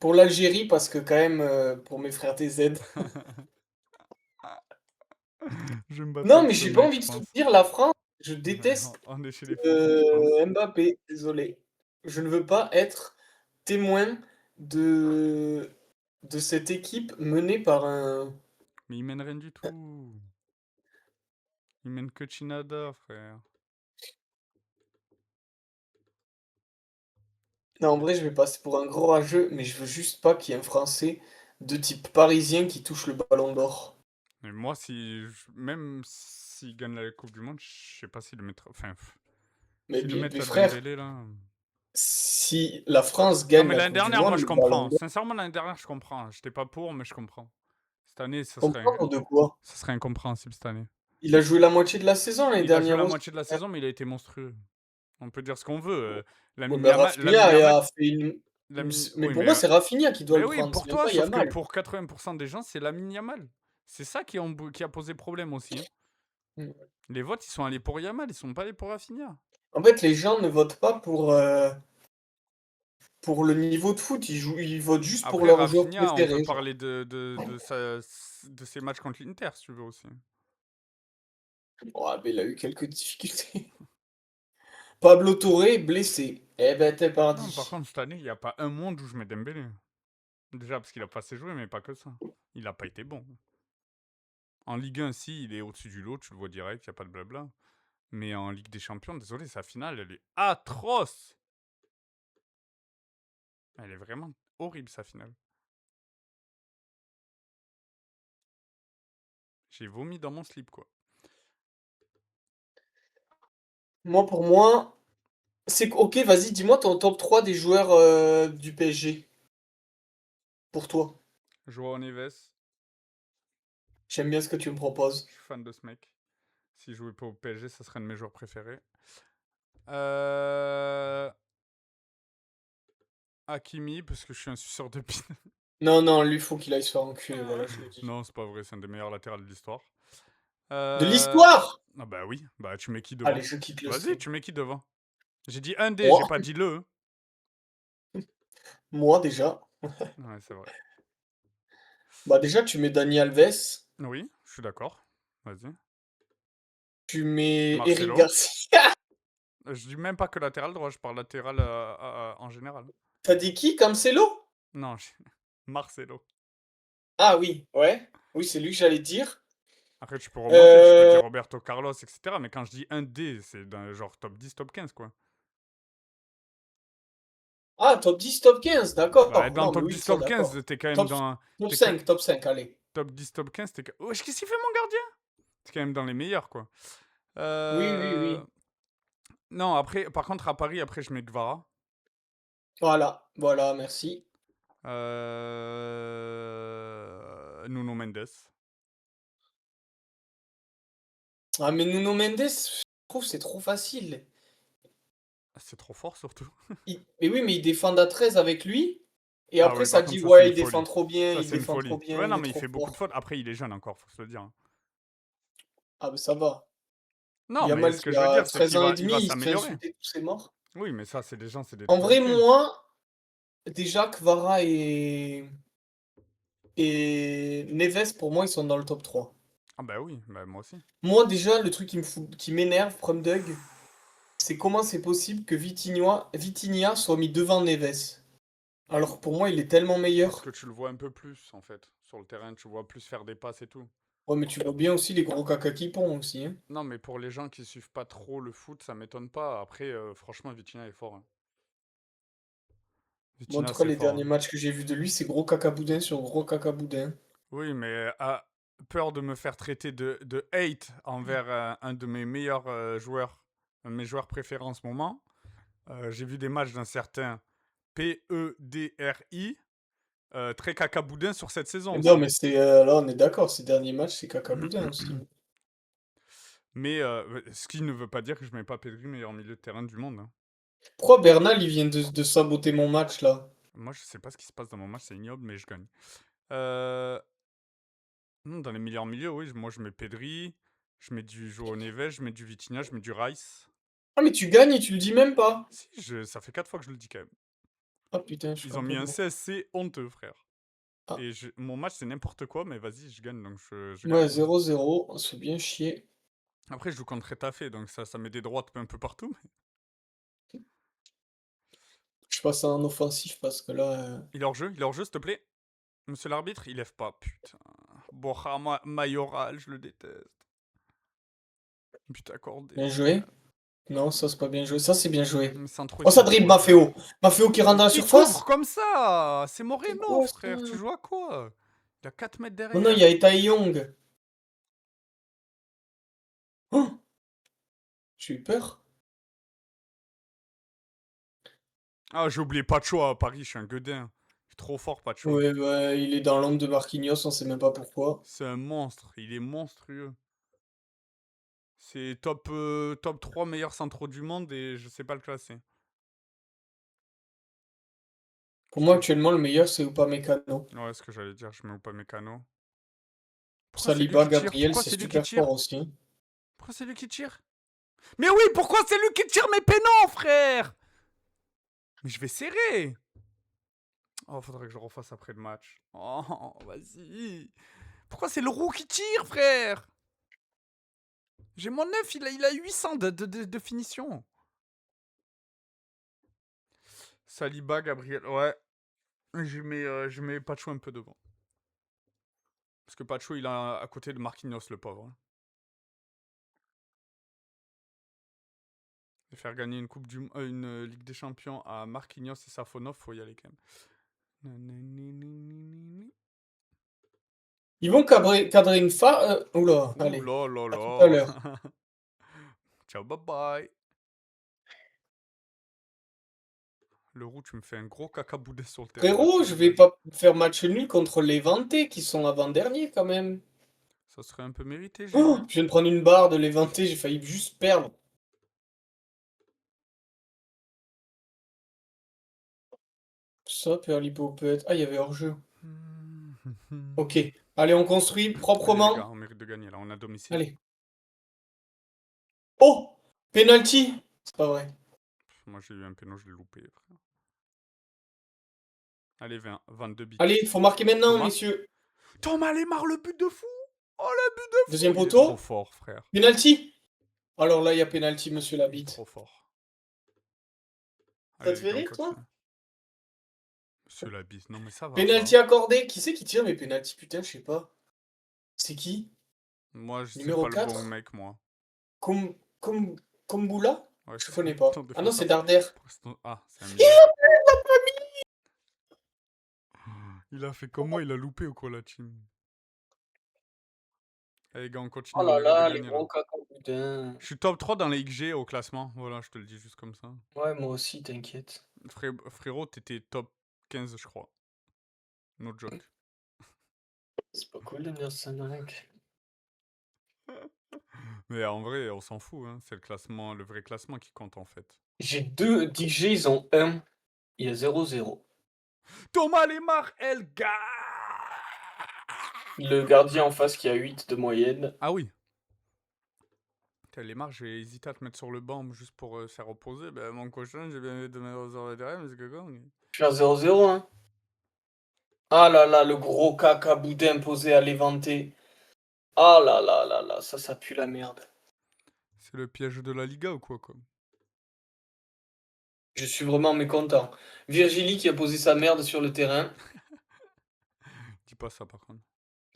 Pour l'Algérie, parce que quand même, pour mes frères TZ. Je vais me battre Non, avec mais ce j'ai pas mec, envie je de pense. soutenir la France. Je Ouais, déteste on est chez les fous, je pense. Mbappé, désolé. Je ne veux pas être témoin de, de cette équipe menée par un... Mais il mène rien du tout. Il mène que Chinada, frère. Non, en vrai, je vais passer pour un gros rageux, mais je veux juste pas qu'il y ait un Français de type parisien qui touche le ballon d'or. Mais moi, même s'il gagne la Coupe du Monde, je sais pas s'il le mettra. Enfin, s'ils le Mais mettent à frère, Dembélé, là. si la France Non, gagne mais la l'année Coupe du dernière, moi, Monde, je le ballon comprends. d'or, Sincèrement, l'année dernière, je comprends. J'étais pas pour, mais je comprends. Cette année, comprendre de quoi? ça serait incompréhensible, cette année. Il a joué la moitié de la saison l'année Il a joué dernière la aussi. moitié de la saison, mais il a été monstrueux. On peut dire ce qu'on veut. Ouais, mais Lamine Rafinha Yamal, a fait une... Mais oui, pour moi, c'est Rafinha qui doit mais le oui, prendre, pour c'est même toi, pas sauf que Yamal. pour 80% des gens, c'est Lamine Yamal. C'est ça qui a posé problème aussi, hein. Mm. Les votes, ils sont allés pour Yamal, ils sont pas allés pour Rafinha. En fait, les gens ne votent pas pour le niveau de foot, ils votent juste pour Après, leur joueur Rafinha, on peut préféré, genre. parler de ses matchs contre l'Inter, si tu veux aussi. Oh, mais il a eu quelques difficultés. Pablo Torre, blessé. Eh ben, t'es Non, par parti. contre, cette année, il n'y a pas un monde où je mets Dembélé. Déjà, parce qu'il a pas assez joué, mais pas que ça. Il a pas été bon. En Ligue 1, si, il est au-dessus du lot, tu le vois direct, il n'y a pas de blabla. Mais en Ligue des Champions, désolé, sa finale, elle est atroce. Elle est vraiment horrible, sa finale. J'ai vomi dans mon slip, quoi. Moi, pour moi, ok, vas-y, dis-moi ton top 3 des joueurs du PSG. Pour toi. Joao Neves, J'aime bien ce que tu me je proposes. suis fan de ce mec. S'il jouait pas au PSG, ça serait un de mes joueurs préférés. Euh... Hakimi, parce que je suis un suceur de pine. Non, non, lui, faut qu'il aille se faire enculer, voilà, je le dis. Non, c'est pas vrai, c'est un des meilleurs latérales de l'histoire. De Euh... l'histoire! Ah bah oui, bah tu mets qui Allez, devant? je quitte le Vas-y, stream. tu mets qui devant? J'ai dit un D, j'ai Moi, pas dit le. moi déjà. Ouais, c'est vrai. Bah déjà, tu mets Dani Alves, Oui, je suis d'accord. Vas-y. tu mets Eric Marcelo. Garcia. Je dis même pas que latéral droit, je parle latéral en général. T'as dit qui? Cancelo? Non, Marcelo. Ah oui, ouais. Oui, c'est lui que j'allais dire. Après, tu peux remonter, tu peux dire Euh... Roberto Carlos, etc. Mais quand je dis un D, c'est dans genre top 10, top 15, quoi. Ah, top 10, top 15, Bah, d'accord. dans Non, mais top oui, 10, ça, top 15, d'accord. t'es quand même Top, dans. top T'es quand- 5, top 5, allez. Top 10, top 15, t'es. Wesh, qu'est-ce qu'il fait, mon gardien? T'es quand même dans les meilleurs, quoi. Oui, oui, Euh... oui. Non, après, par contre, à Paris, après, je mets Gvara. Voilà, voilà, merci. Nuno Mendes. Ah, mais Nuno Mendes, je trouve que c'est trop facile. C'est trop fort, surtout. Mais oui, mais il défend à 13 avec lui. Et Ah après, oui, ça par contre, dit, ça, c'est ouais, une il défend folie. trop bien, Ça, il c'est une défend trop folie. bien, Ouais, il non, est mais il trop fait beaucoup de fort. fautes. Après, il est jeune encore, faut se le dire, hein. Ah, bah ça va. Non, mais Yamal ce que qui je veux a dire, c'est 13 qu'il ans et va, il demi, va il se fait s'améliorer. insulter tous ses morts. Oui, mais ça, c'est des gens, c'est des En trous vrai, du cul. moi, déjà, Kvara et Neves, pour moi, ils sont dans le top 3. Ah bah oui, bah moi aussi. Moi, déjà, le truc qui m'énerve, Prumdug, c'est comment c'est possible que Vitinha soit mis devant Neves. Alors que pour moi, il est tellement Parce meilleur. que tu le vois un peu plus, en fait. Sur le terrain, tu vois plus faire des passes et tout. Ouais, mais tu vois bien aussi les gros caca qui pond aussi, hein. Non, mais pour les gens qui suivent pas trop le foot, ça m'étonne pas. Après, franchement, Vitinha est fort, hein. Moi, en Vitinha, tout cas, c'est les fort, derniers hein. matchs que j'ai vus de lui, c'est gros caca boudin sur gros caca boudin. Oui, mais a peur de me faire traiter de hate envers un de mes meilleurs joueurs, un de mes joueurs préférés en ce moment. J'ai vu des matchs d'un certain Pedri, très cacaboudin sur cette saison Non, aussi. mais là, on est d'accord, ces derniers matchs, c'est caca boudin aussi. Mais ce qui ne veut pas dire que je mets pas Pedri meilleur milieu de terrain du monde, hein. Pourquoi Bernal, il vient de saboter mon match, là? Moi, je sais pas ce qui se passe dans mon match, c'est ignoble, mais je gagne. Non, dans les meilleurs milieux, oui, moi je mets Pedri, je mets du Joao Neves, je mets du Vitinha, je mets du Rice. Ah, mais tu gagnes et tu le dis même pas. Si, ça fait 4 fois que je le dis quand même. Ah putain, je suis Ils un ont peu mis un bon. CSC honteux, frère. Ah, Et mon match, c'est n'importe quoi, mais vas-y, je gagne, donc je ouais, gagne, hein. 0-0, on se fait bien chier. Après, je joue contre Retafe, donc ça met des droites un peu partout. Je passe en offensif parce que là, Il est hors jeu, s'il te plaît. Monsieur l'arbitre, il lève pas, putain. Borja Mayoral, je le déteste. But accordé, bien frère. joué. Non, ça c'est pas bien joué. Ça c'est bien joué. Mais sans trop Oh, ça essayer de dribble provoquer. Maffeo. Maffeo qui rentre Mais dans la qui couvre surface. comme ça? C'est C'est Moreno, quoi ça? frère. Tu joues à quoi? Il a 4 mètres Non, non, il y derrière. a Etaï Young. Oh, j'ai eu peur. Ah, j'ai oublié Pacho à Paris, je suis un gueudin. Il est trop fort, Pacho. Ouais, bah, il est dans l'ombre de Marquinhos, on sait même pas pourquoi. C'est un monstre, il est monstrueux. C'est top 3 meilleurs centraux du monde et je sais pas le classer. Pour moi, actuellement, le meilleur, c'est Upamecano. Ouais, ce que j'allais dire, je mets pas Mécano. Pourquoi c'est lui Saliba, qui tire? Gabriel, Pourquoi c'est c'est lui qui super fort tire? aussi. Pourquoi c'est lui qui tire? Mais oui, pourquoi c'est lui qui tire mes pénaux, frère? Mais je vais serrer. Oh, faudrait que je refasse après le match. Oh, vas-y. Pourquoi c'est le roux qui tire, frère? J'ai mon 9, il a 800 de finition. Saliba, Gabriel, ouais. Je mets Pacho un peu devant. Parce que Pacho, il est à côté de Marquinhos, le pauvre, hein. Et faire gagner une Ligue des Champions à Marquinhos et Safonov, faut y aller quand même. Ils vont cadrer une fa... Oula, Ouh allez. là là À tout à là. l'heure. Ciao, bye bye. Le roux, tu me fais un gros cacaboudé sur le terrain, là, Frérot, tu je vais dégages. pas faire match nul contre les Vantés qui sont avant-derniers quand même. Ça serait un peu mérité, j'ai Oh, dit. je viens de prendre une barre de l'Eventé, j'ai failli juste perdre. Ça, Perlipo peut être... Ah, il y avait hors-jeu. Ok. Allez, on construit Allez les gars, proprement. on mérite de gagner là, on a domicile. Allez. Oh! Penalty! C'est pas vrai. Moi j'ai eu un péno, je l'ai loupé, frère. Allez, 22 bits. Allez, faut marquer maintenant, Thomas? messieurs. Thomas Lemar, le but de fou! Oh, le but de fou! Deuxième Il est trop poteau. fort, frère. Penalty! Alors là, il y a penalty, monsieur Il est Labitte. trop fort. Ça Allez te les fait gars, on rire, toi? continue. Monsieur Labis, non mais ça va Penalty pas. accordé. Qui c'est qui tire mes penalty? Putain, je sais pas. C'est qui? Moi, je sais Numéro pas le bon 4? mec, moi. Com... Com... Comboula? Ouais, Je c'est connais ton pas. Ah non, c'est défenseur. Darder. Ah, c'est un Il milieu. a pas mis. Il a fait comme moi, il a loupé ou quoi la team? Allez les gars, on Oh continue, on là mérite de là, les gagner là. gros cacos, putain. Je suis top 3 dans les XG au classement, voilà, je te le dis juste comme ça. Ouais, moi aussi, t'inquiète. Frérot, t'étais top 15, je crois. No joke. C'est pas cool de dire ça, mec. Mais en vrai, on s'en fout, hein. C'est le classement, le vrai classement qui compte en fait. J'ai deux DJ, ils ont 1. Il y a 0-0. Thomas Lemar, El gars. Le gardien en face qui a 8 de moyenne. Ah oui. Putain, Lemar, j'ai hésité à te mettre sur le banc juste pour se faire reposer. Ben, mon cochon, j'ai bien de mettre aux oreilles derrière, mais c'est que quoi. Faire 0-0, hein. Ah là là, le gros caca boudin posé à l'éventé. Ah là là là là, ça pue la merde. C'est le piège de la Liga ou quoi, quoi? Je suis vraiment mécontent. Virgili qui a posé sa merde sur le terrain. Dis pas ça par contre.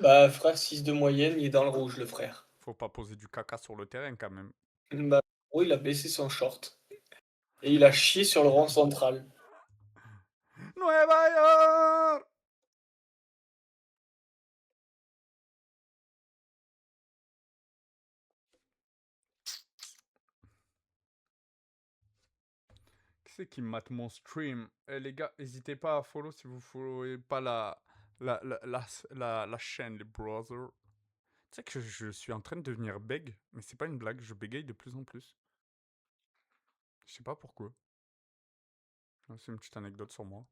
Bah, frère, 6 de moyenne, il est dans le rouge, le frère. Faut pas poser du caca sur le terrain quand même. Bah, oh, il a baissé son short. Et il a chié sur le rond central. Nueva York! Qui c'est qui mate mon stream? Eh les gars, n'hésitez pas à follow si vous followez pas la chaîne, les brothers. Tu sais que je suis en train de devenir bègue, mais c'est pas une blague, je bégaye de plus en plus. Je sais pas pourquoi. C'est une petite anecdote sur moi.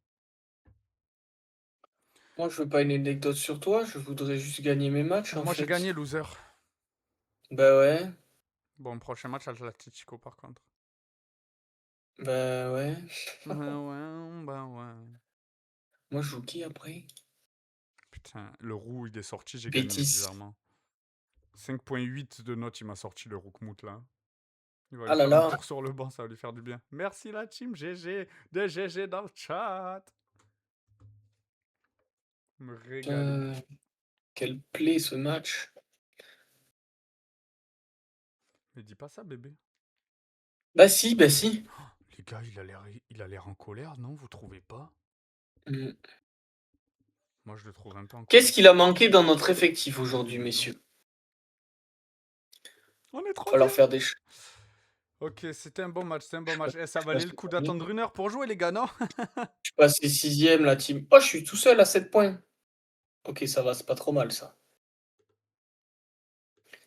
Moi, je veux pas une anecdote sur toi, je voudrais juste gagner mes matchs, en Moi j'ai fait. gagné, loser. Bah ouais, Bon, prochain match, Atletico par contre. bah ouais. Bah ouais. Moi, je joue qui après? Putain, le roux il est sorti, j'ai gagné Bétis. bizarrement. 5.8 de notes, il m'a sorti le Roukmout là. Il va Ah aller là faire un là. tour sur le banc, ça va lui faire du bien. Merci la team GG, des GG dans le chat. Me régaler. Putain, quel play ce match. Mais dis pas ça, bébé. Bah si, bah si. Les gars, il a l'air en colère, non? Vous trouvez pas? Mm. Moi, je le trouve un peu en Qu'est-ce colère. qu'il a manqué dans notre effectif aujourd'hui, messieurs? On est Va falloir troisième. faire des choses. Ok, c'était un bon match, c'était un bon match. Eh, ça Je valait le coup d'attendre une heure pour jouer, les gars, non? suis passé sixième, la team. Oh, je suis tout seul à 7 points. Ok, ça va, c'est pas trop mal ça.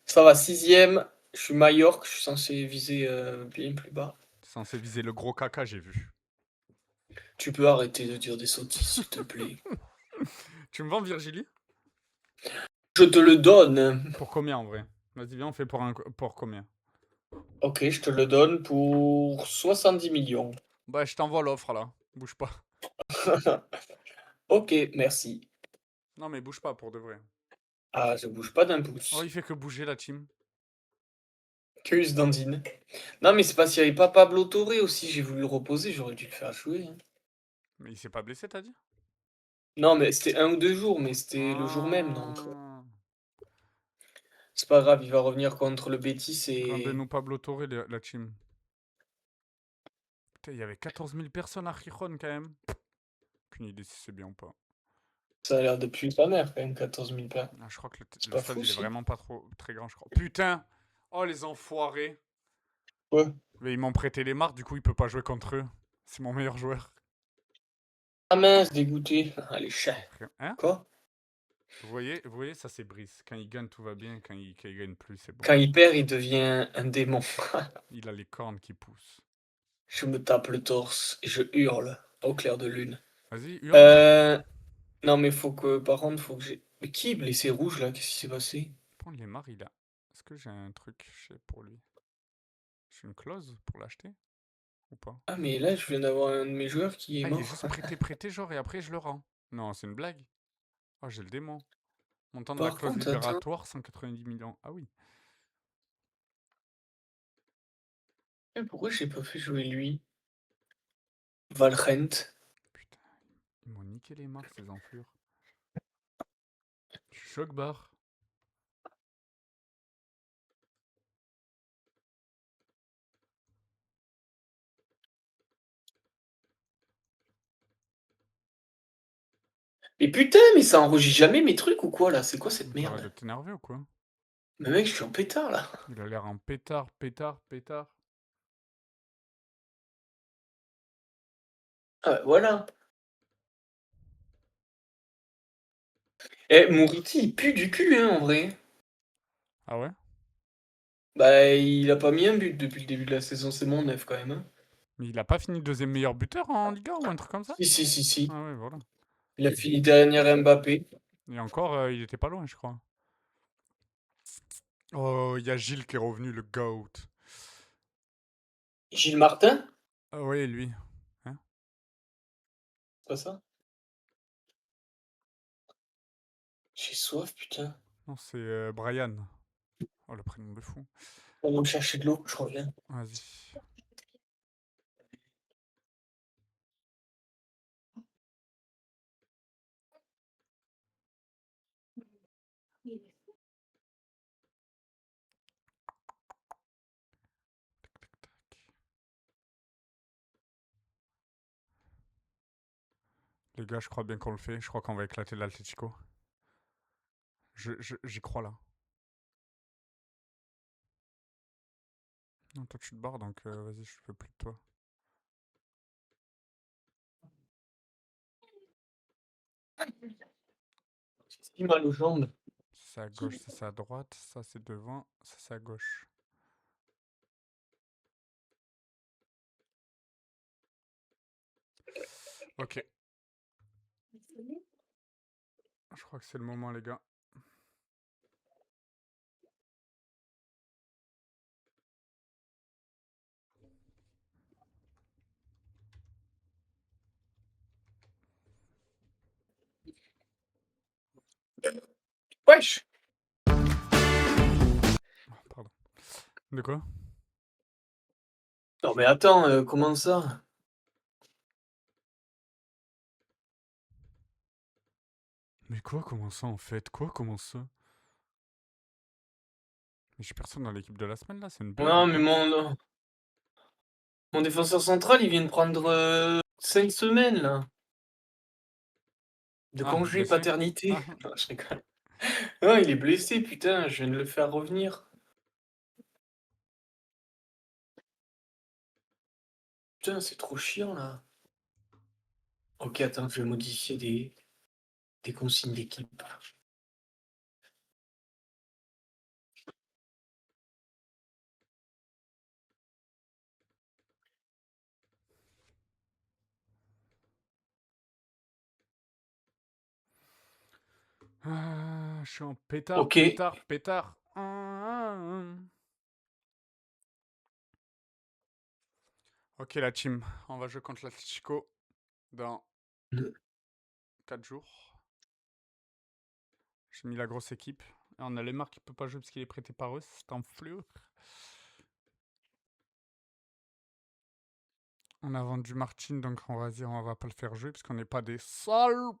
Ça va, sixième. Je suis Majorque, je suis censé viser bien plus bas. T'es censé viser le gros caca, j'ai vu. Tu peux arrêter de dire des sottises, s'il te plaît. Tu me vends Virgilie? Je te le donne. Pour combien en vrai? Vas-y, viens, on fait pour combien? Ok, je te le donne pour 70 millions. Bah, je t'envoie l'offre là. Bouge pas. Ok, merci. Non, mais bouge pas pour de vrai. Ah, je bouge pas d'un Oh, pouce. il fait que bouger la team. Cuse Dandine. Non, mais c'est parce qu'il n'y avait pas Pablo Torre aussi. J'ai voulu le reposer, j'aurais dû le faire jouer, hein. Mais il s'est pas blessé, t'as dit? Non, mais c'était 1 ou 2 jours, mais c'était le jour même, donc Ah. c'est pas grave, il va revenir contre le Betis et Rendez-nous Pablo Torre, la team. Putain, il y avait 14 000 personnes à Rijon quand même. Aucune idée si c'est bien ou pas. ça a l'air de puer sa mère quand même, 14 000 pas. Ah, je crois que C'est le pas stade fou, il est si. vraiment pas trop très grand, je crois. Putain! Oh les enfoirés! Ouais. Mais ils m'ont prêté les marques, du coup il peut pas jouer contre eux. C'est mon meilleur joueur. Ah mince, dégoûté. Allez, chat. Hein? Quoi? Vous voyez, ça c'est Brice. Quand il gagne, tout va bien. Quand il gagne plus, c'est bon. Quand il perd, il devient un démon. Il a les cornes qui poussent. Je me tape le torse et je hurle au clair de lune. Vas-y, hurle. Euh... Non, mais faut que, par contre, faut que j'ai... Mais qui est blessé rouge, là? Qu'est-ce qui s'est passé? Prends les marques, il a. Est-ce que j'ai un truc pour lui? J'ai une clause pour l'acheter? Ou pas? Ah, mais là, je viens d'avoir un de mes joueurs qui est Ah, il est mort. juste prêté, genre, et après je le rends. Non, c'est une blague. Oh, j'ai le démon. Montant de la Par clause contre, attends. libératoire, 190 millions. Ah oui. Pourquoi j'ai pas fait jouer lui? Valrent. Putain, ils m'ont niqué les marques, ces enflures. Je suis choc barre. Mais putain, mais ça enregistre jamais mes trucs ou quoi, là? C'est quoi cette T'arrêtes de merde? t'énerver ou quoi? Mais mec, je suis en pétard, là. Il a l'air en pétard, pétard, pétard. Ah, voilà. Eh, Mouriti, il pue du cul, hein, en vrai. Ah ouais? Bah, il a pas mis un but depuis le début de la saison, c'est mon neuf quand même, hein. Mais il a pas fini deuxième meilleur buteur en Liga ou un truc comme ça? Si, si, si, si. Ah ouais, voilà. Il a fini derrière Mbappé. Et encore, il était pas loin, je crois. Oh, il y a Gilles qui est revenu, le GOAT. Gilles Martin? Ah ouais, lui. Hein? C'est pas ça? J'ai soif, putain. Non, c'est Brian. Oh, le prénom de fou. On va me chercher de l'eau, je reviens. Vas-y. Les gars, je crois bien qu'on le fait. Je crois qu'on va éclater l'Atletico. J'y crois là. Non, toi tu te barres donc vas-y, je fais plus de toi. J'ai si mal aux jambes. c'est à gauche, ça c'est à droite, ça c'est devant, ça c'est à gauche. Ok. Je crois que c'est le moment, les gars. Wesh! Oh, pardon. De quoi? Non mais attends, comment ça? Mais quoi, comment ça en fait? Quoi, comment ça? Mais j'ai personne dans l'équipe de la semaine là, c'est une blague Non ou mais quoi? mon défenseur central, il vient de prendre 5 semaines là. De Ah, congé blessé? paternité. Ah, Non, je rigole. Non, il est blessé, putain, je viens de le faire revenir. Putain, c'est trop chiant là. Ok, attends, je vais modifier des consignes d'équipe. je suis en pétard, Ok, pétard, pétard. Ok la team, on va jouer contre l'Atlético dans 4 jours. J'ai mis la grosse équipe. Et on a Lemar qui peut pas jouer parce qu'il est prêté par eux, c'est un fleur. On a vendu Martin, donc on va dire on va pas le faire jouer parce qu'on n'est pas des sales.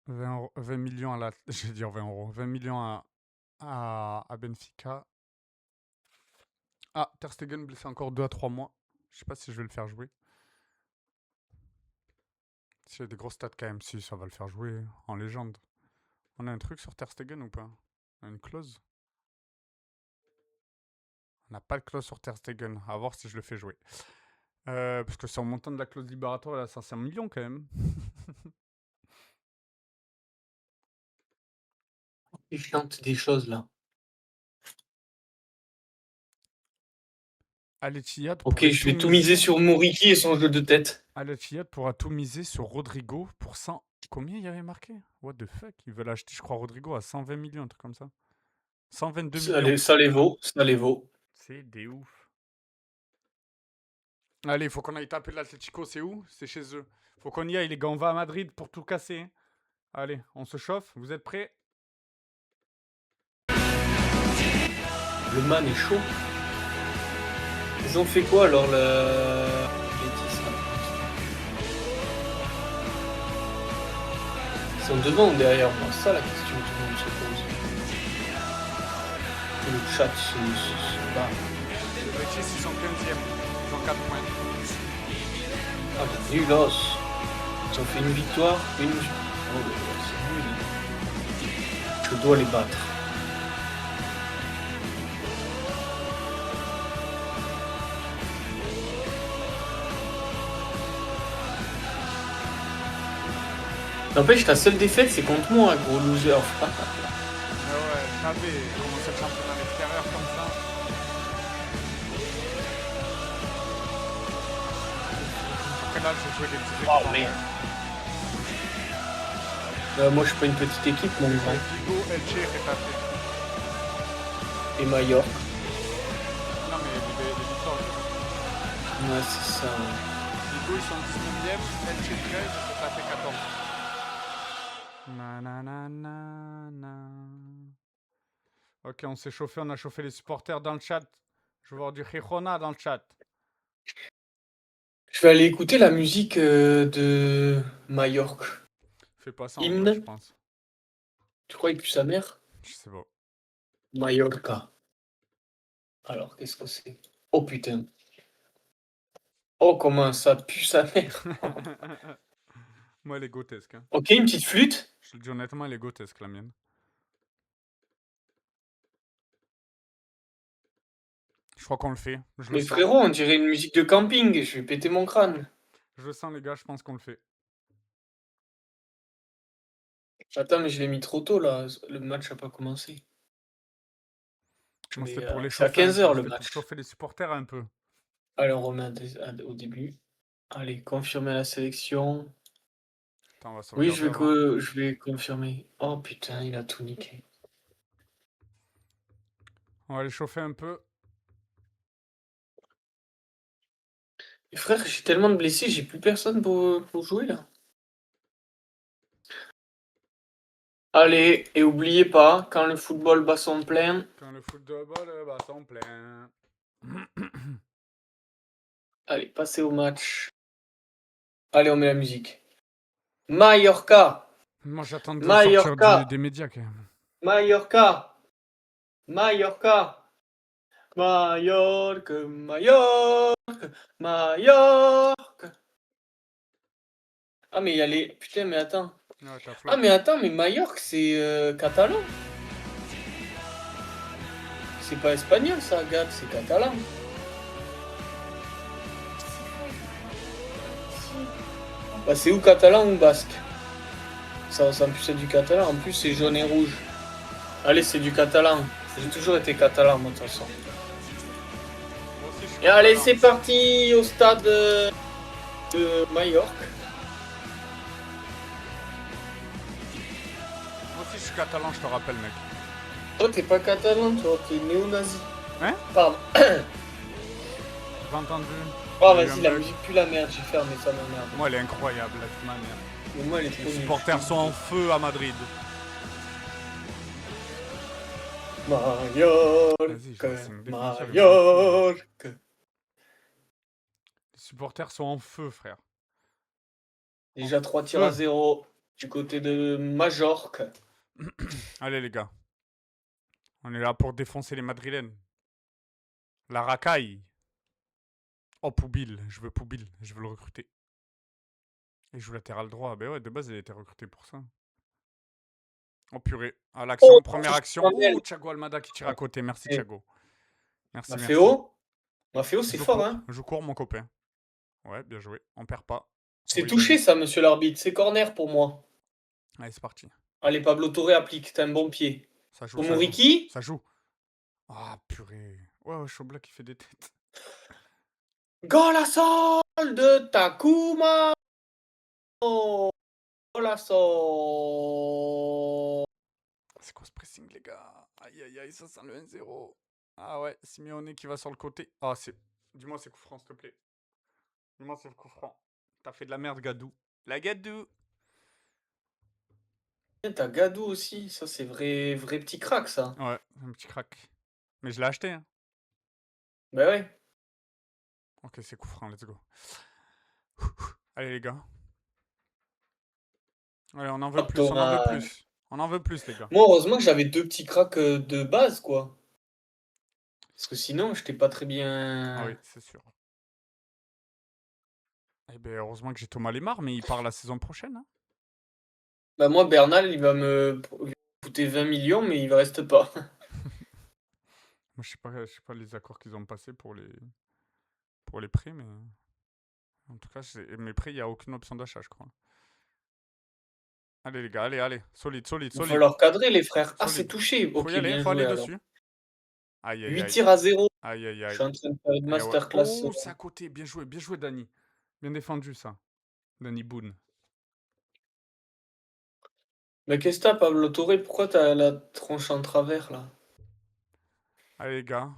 20 millions à la... Je vais dire 20 euros. 20 millions à Benfica. Ah, Ter Stegen blessé encore 2 à 3 mois. Je sais pas si je vais le faire jouer. S'il y a des grosses stats quand même, si ça va le faire jouer en légende. On a un truc sur Ter Stegen ou pas? On a une clause? On n'a pas de clause sur Ter Stegen. À voir si je le fais jouer. Parce que sur le montant de la clause libératoire, il a 500 millions quand même. il chante des choses là. Al-Ittihad Ok, pourrait je tout vais tout miser miser. sur Moriki et son jeu de tête. Al-Ittihad pourra tout miser sur Rodrigo pour 100. Combien il y avait marqué? What the fuck? Ils veulent acheter, je crois, Rodrigo à 120 millions, un truc comme ça. 122 millions. Ça les vaut, ça les vaut. C'est des ouf. Allez, faut qu'on aille taper l'Atlético, c'est où? C'est chez eux. Faut qu'on y aille, les gars, on va à Madrid pour tout casser. Hein. Allez, on se chauffe, vous êtes prêts? Le man est chaud. Ils ont fait quoi alors le Betis, là? Ils sont devant ou derrière moi? C'est ça la question que tout le monde se pose. Et le chat se bat. Les Betis, ils sont 15e. Ils ont 4 points. Ah, mais nulos. Ils ont fait une victoire, une... Oh, c'est nul. Je dois les battre. N'empêche, ta seule défaite, c'est contre moi, gros loser. Ah ouais, savez, commencer le championnat à l'extérieur comme ça. Après là, j'ai joué des petits Oh, équipes. merde. Moi, je suis pas une petite équipe, mon grand. Vigo, Elche et Retafe. Et Mallorca. Non mais les victoires. Ouais, c'est ça. Ouais. Vigo, ils sont 19e, Elche 13 et Retafe 14. Nananana. Ok, on s'est chauffé, on a chauffé les supporters dans le chat. Je veux voir du Girona dans le chat. Je vais aller écouter la musique de Mallorca. Fais pas ça en vrai, je Hymne. pense. Tu crois qu'il pue sa mère? Je sais pas. Mallorca. Alors, qu'est-ce que c'est? Oh putain. Oh, comment ça pue sa mère. Moi, elle est grotesque. Hein. Ok, une petite flûte. Je le dis honnêtement, elle est grotesque, la mienne. Je crois qu'on le fait. Je le Mais sens. frérot, on dirait une musique de camping. Je vais péter mon crâne. Je le sens, les gars, je pense qu'on le fait. Attends, mais je l'ai mis trop tôt là. Le match n'a pas commencé. Moi, c'était pour les C'est à chauffer un 15h peu. le C'était pour match. chauffer les supporters un peu. Allez, on remet au début. Allez, confirmer la sélection. Attends, on va Oui, sauvegarder avant. je vais confirmer. Oh putain, il a tout niqué. On va les chauffer un peu. Et frère, j'ai tellement de blessés, j'ai plus personne pour jouer là. Allez, et oubliez pas, quand le football bat son plein. Quand le football bat son plein. Allez, passez au match. Allez, on met la musique. Mallorca, Moi, j'attends de sortir Mallorca, des médias quand même. Mallorca, Mallorca, Mallorca, Mallorca, Mallorca. Ah, mais il y a les. Putain, mais attends. Ouais, t'as Ah, flop. mais attends, mais Mallorca, c'est catalan. C'est pas espagnol, ça, Gat, c'est catalan. Bah, c'est ou catalan ou basque. Ça ressemble plus à du catalan. En plus, c'est jaune et rouge. Allez, c'est du catalan. J'ai toujours été catalan, moi, de toute façon. Moi aussi, je suis Et allez, catalan. c'est parti au stade de Majorque. Moi aussi, je suis catalan, je te rappelle, mec. Toi, t'es pas catalan, toi, t'es néo-nazi. Hein? Pardon. J'ai entendu. Oh, Il y a eu vas-y, un la bug. musique pue la merde, j'ai fermé ça, ma merde. Moi, elle est incroyable, la toute manière. Mais moi, elle est trop Les nulle. supporters sont en feu à Madrid. Vas-y, je vais essayer de défoncer le Majorque. Les supporters sont en feu, frère. Déjà 3 tirs à 0 du côté de Majorque. Allez, les gars. On est là pour défoncer les Madrilènes. La racaille. Oh, Poubil. Je veux Poubil. Je veux le recruter. Il joue latéral droit. Ben ouais, de base, il a été recruté pour ça. Oh, purée. À l'action, première action. Oh, Thiago Almada qui tire à côté. Merci, Thiago. Merci, merci. Maffeo, c'est fort, hein. Je cours, mon copain. Ouais, bien joué. On perd pas. C'est Oui, touché, Dani. ça, monsieur l'arbitre. C'est corner pour moi. Allez, c'est parti. Allez, Pablo Torre applique. T'as un bon pied. Ça joue, Pour ça joue. Moriki. Ça joue. Ah, purée. Ouais, Chobla qui fait des têtes. Golasso de Takuma. Golasso. C'est quoi ce pressing, les gars? Aïe, aïe, aïe, ça sent le 1-0. Ah ouais, Simeone qui va sur le côté. Ah, c'est. Dis-moi, c'est coup franc, s'il te plaît. Dis-moi, c'est le coup franc. T'as fait de la merde, Gadou. La Gadou. T'as Gadou aussi. Ça, c'est vrai petit crack, ça. Ouais, un petit crack. Mais je l'ai acheté, hein. Bah ouais. Ok, c'est coup franc, let's go. Allez, les gars. Allez, on en veut plus, on en veut plus. On en veut plus, les gars. Moi, heureusement que j'avais 2 petits cracks de base, quoi. Parce que sinon, j'étais pas très bien. Ah oui, c'est sûr. Eh ben, heureusement que j'ai Thomas Lemar, mais il part la saison prochaine. Hein. Bah moi, Bernal, il va me coûter 20 millions, mais il reste pas. Moi, je sais pas les accords qu'ils ont passés pour les prêts, mais en tout cas, mes prêts, il n'y a aucune option d'achat, je crois. Allez, les gars, allez. Solide. Il va falloir cadrer, les frères. Ah, c'est Solide. touché. Faut Ok, y aller, bien faut aller joué, alors. dessus. Aïe, aïe, 8 aïe. tirs à 0. Aïe, aïe, Je aïe. suis en train de faire une Eh ouais. masterclass. Oh, c'est à côté. Bien joué, Dani. Bien défendu, ça. Dani Boone. Mais qu'est-ce que t'as, Pablo Torre? Pourquoi t'as la tronche en travers, là? Allez, les gars.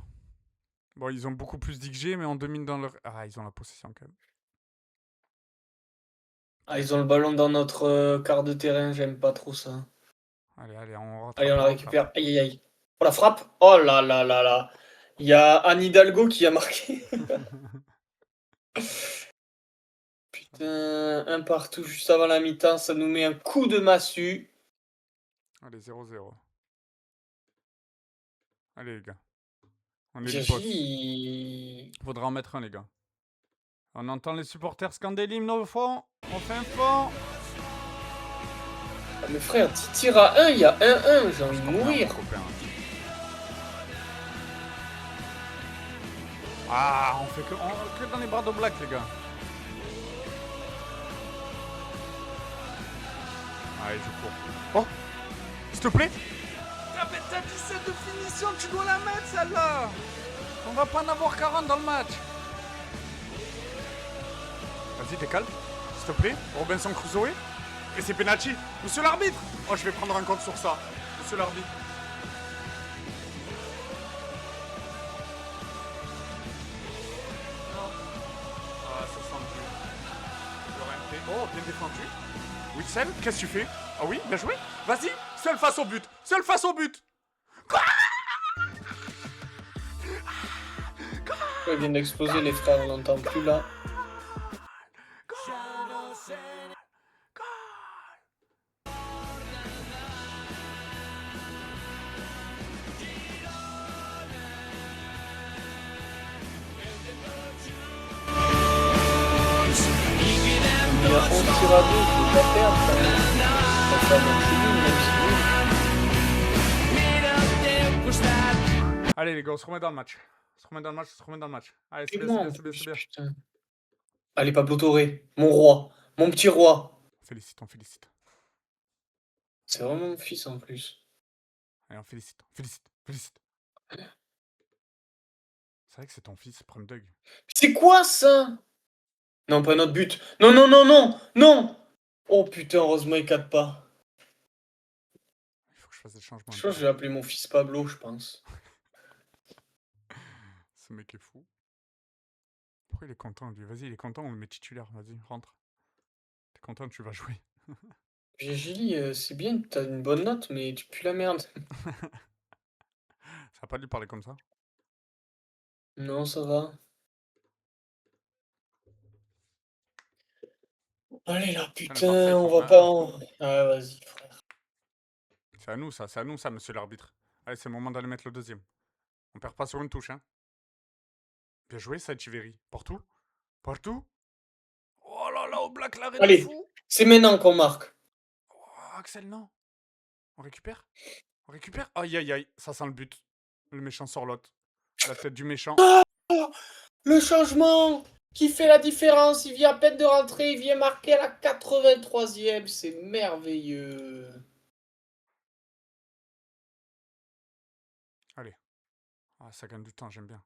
Bon, ils ont beaucoup plus d'XG, mais on domine dans leur... Ah, ils ont la possession, quand même. Ah, ils ont le ballon dans notre quart de terrain. J'aime pas trop ça. Allez, on rattrape. Allez, on la récupère. Aïe, aïe, aïe. Oh, la frappe. Oh là là là là. Il y a Anne Hidalgo qui a marqué. Putain, un partout juste avant la mi-temps. Ça nous met un coup de massue. Allez, 0-0. Allez, les gars. On est J'ai le boss. dit... Faudra en mettre un, les gars. On entend les supporters scander l'hymne au fond. On fait un fond. Ah, mais frère, tu tires à 1, il y a 1-1. J'ai envie de mourir. Ah, on fait que dans les bras de Black, les gars. Allez, je cours. Oh, s'il te plaît. Ah, mais t'as 17 de finition, tu dois la mettre celle-là. On va pas en avoir 40 dans le match. Vas-y, décale, s'il te plaît. Robinson Crusoe. Et c'est penalty. Monsieur l'arbitre. Oh, je vais prendre un compte sur ça. Monsieur l'arbitre. Ah, ça sent le but. Oh, bien défendu. Witsel, qu'est-ce que tu fais? Ah oui, bien joué. Vas-y, seul face au but. Seul face au but. Il vient d'exploser, les frères, on l'entend plus là. Il y a 11 tirs à 2, je vais pas perdre quand même. Ça va faire mon film, même si Allez les gars, on se remet dans le match. On se remet dans le match, on se remet dans le match. Allez, c'est c'est bien, moi, c'est bien, c'est bien, c'est bien. putain. Allez, Pablo Torre, mon roi, mon petit roi. On félicite, on félicite. C'est vraiment mon fils en plus. Allez, on félicite, on félicite, félicite. C'est vrai que c'est ton fils, Prime Dog. C'est quoi ça? Non, pas notre but. Non, non, non, non, non. Oh putain, heureusement il capte pas. Il faut que je fasse des changements. Je pense que je vais appeler mon fils Pablo, je pense. Ce mec est fou. Pourquoi il est content lui? Vas-y, il est content, on le met titulaire. Vas-y, rentre. T'es content, tu vas jouer. Julie, c'est bien, t'as une bonne note, mais tu pues la merde. Ça va pas de lui parler comme ça. Non, ça va. Allez là, putain, on va pas en... Ah, vas-y, frère. C'est à nous ça, monsieur l'arbitre. Allez, c'est le moment d'aller mettre le deuxième. On perd pas sur une touche, hein. Bien joué, ça, Chiveri. Partout. Partout. Oh là là, au Black l'arrêt de Allez, fou. c'est maintenant qu'on marque. Oh, Axel, non. On récupère. On récupère. Aïe, aïe, aïe. Ça sent le but. Le méchant sur l'autre. La tête du méchant. Oh, le changement qui fait la différence. Il vient à peine de rentrer, il vient marquer à la 83e. C'est merveilleux. Allez. Ah, ça gagne du temps, j'aime bien.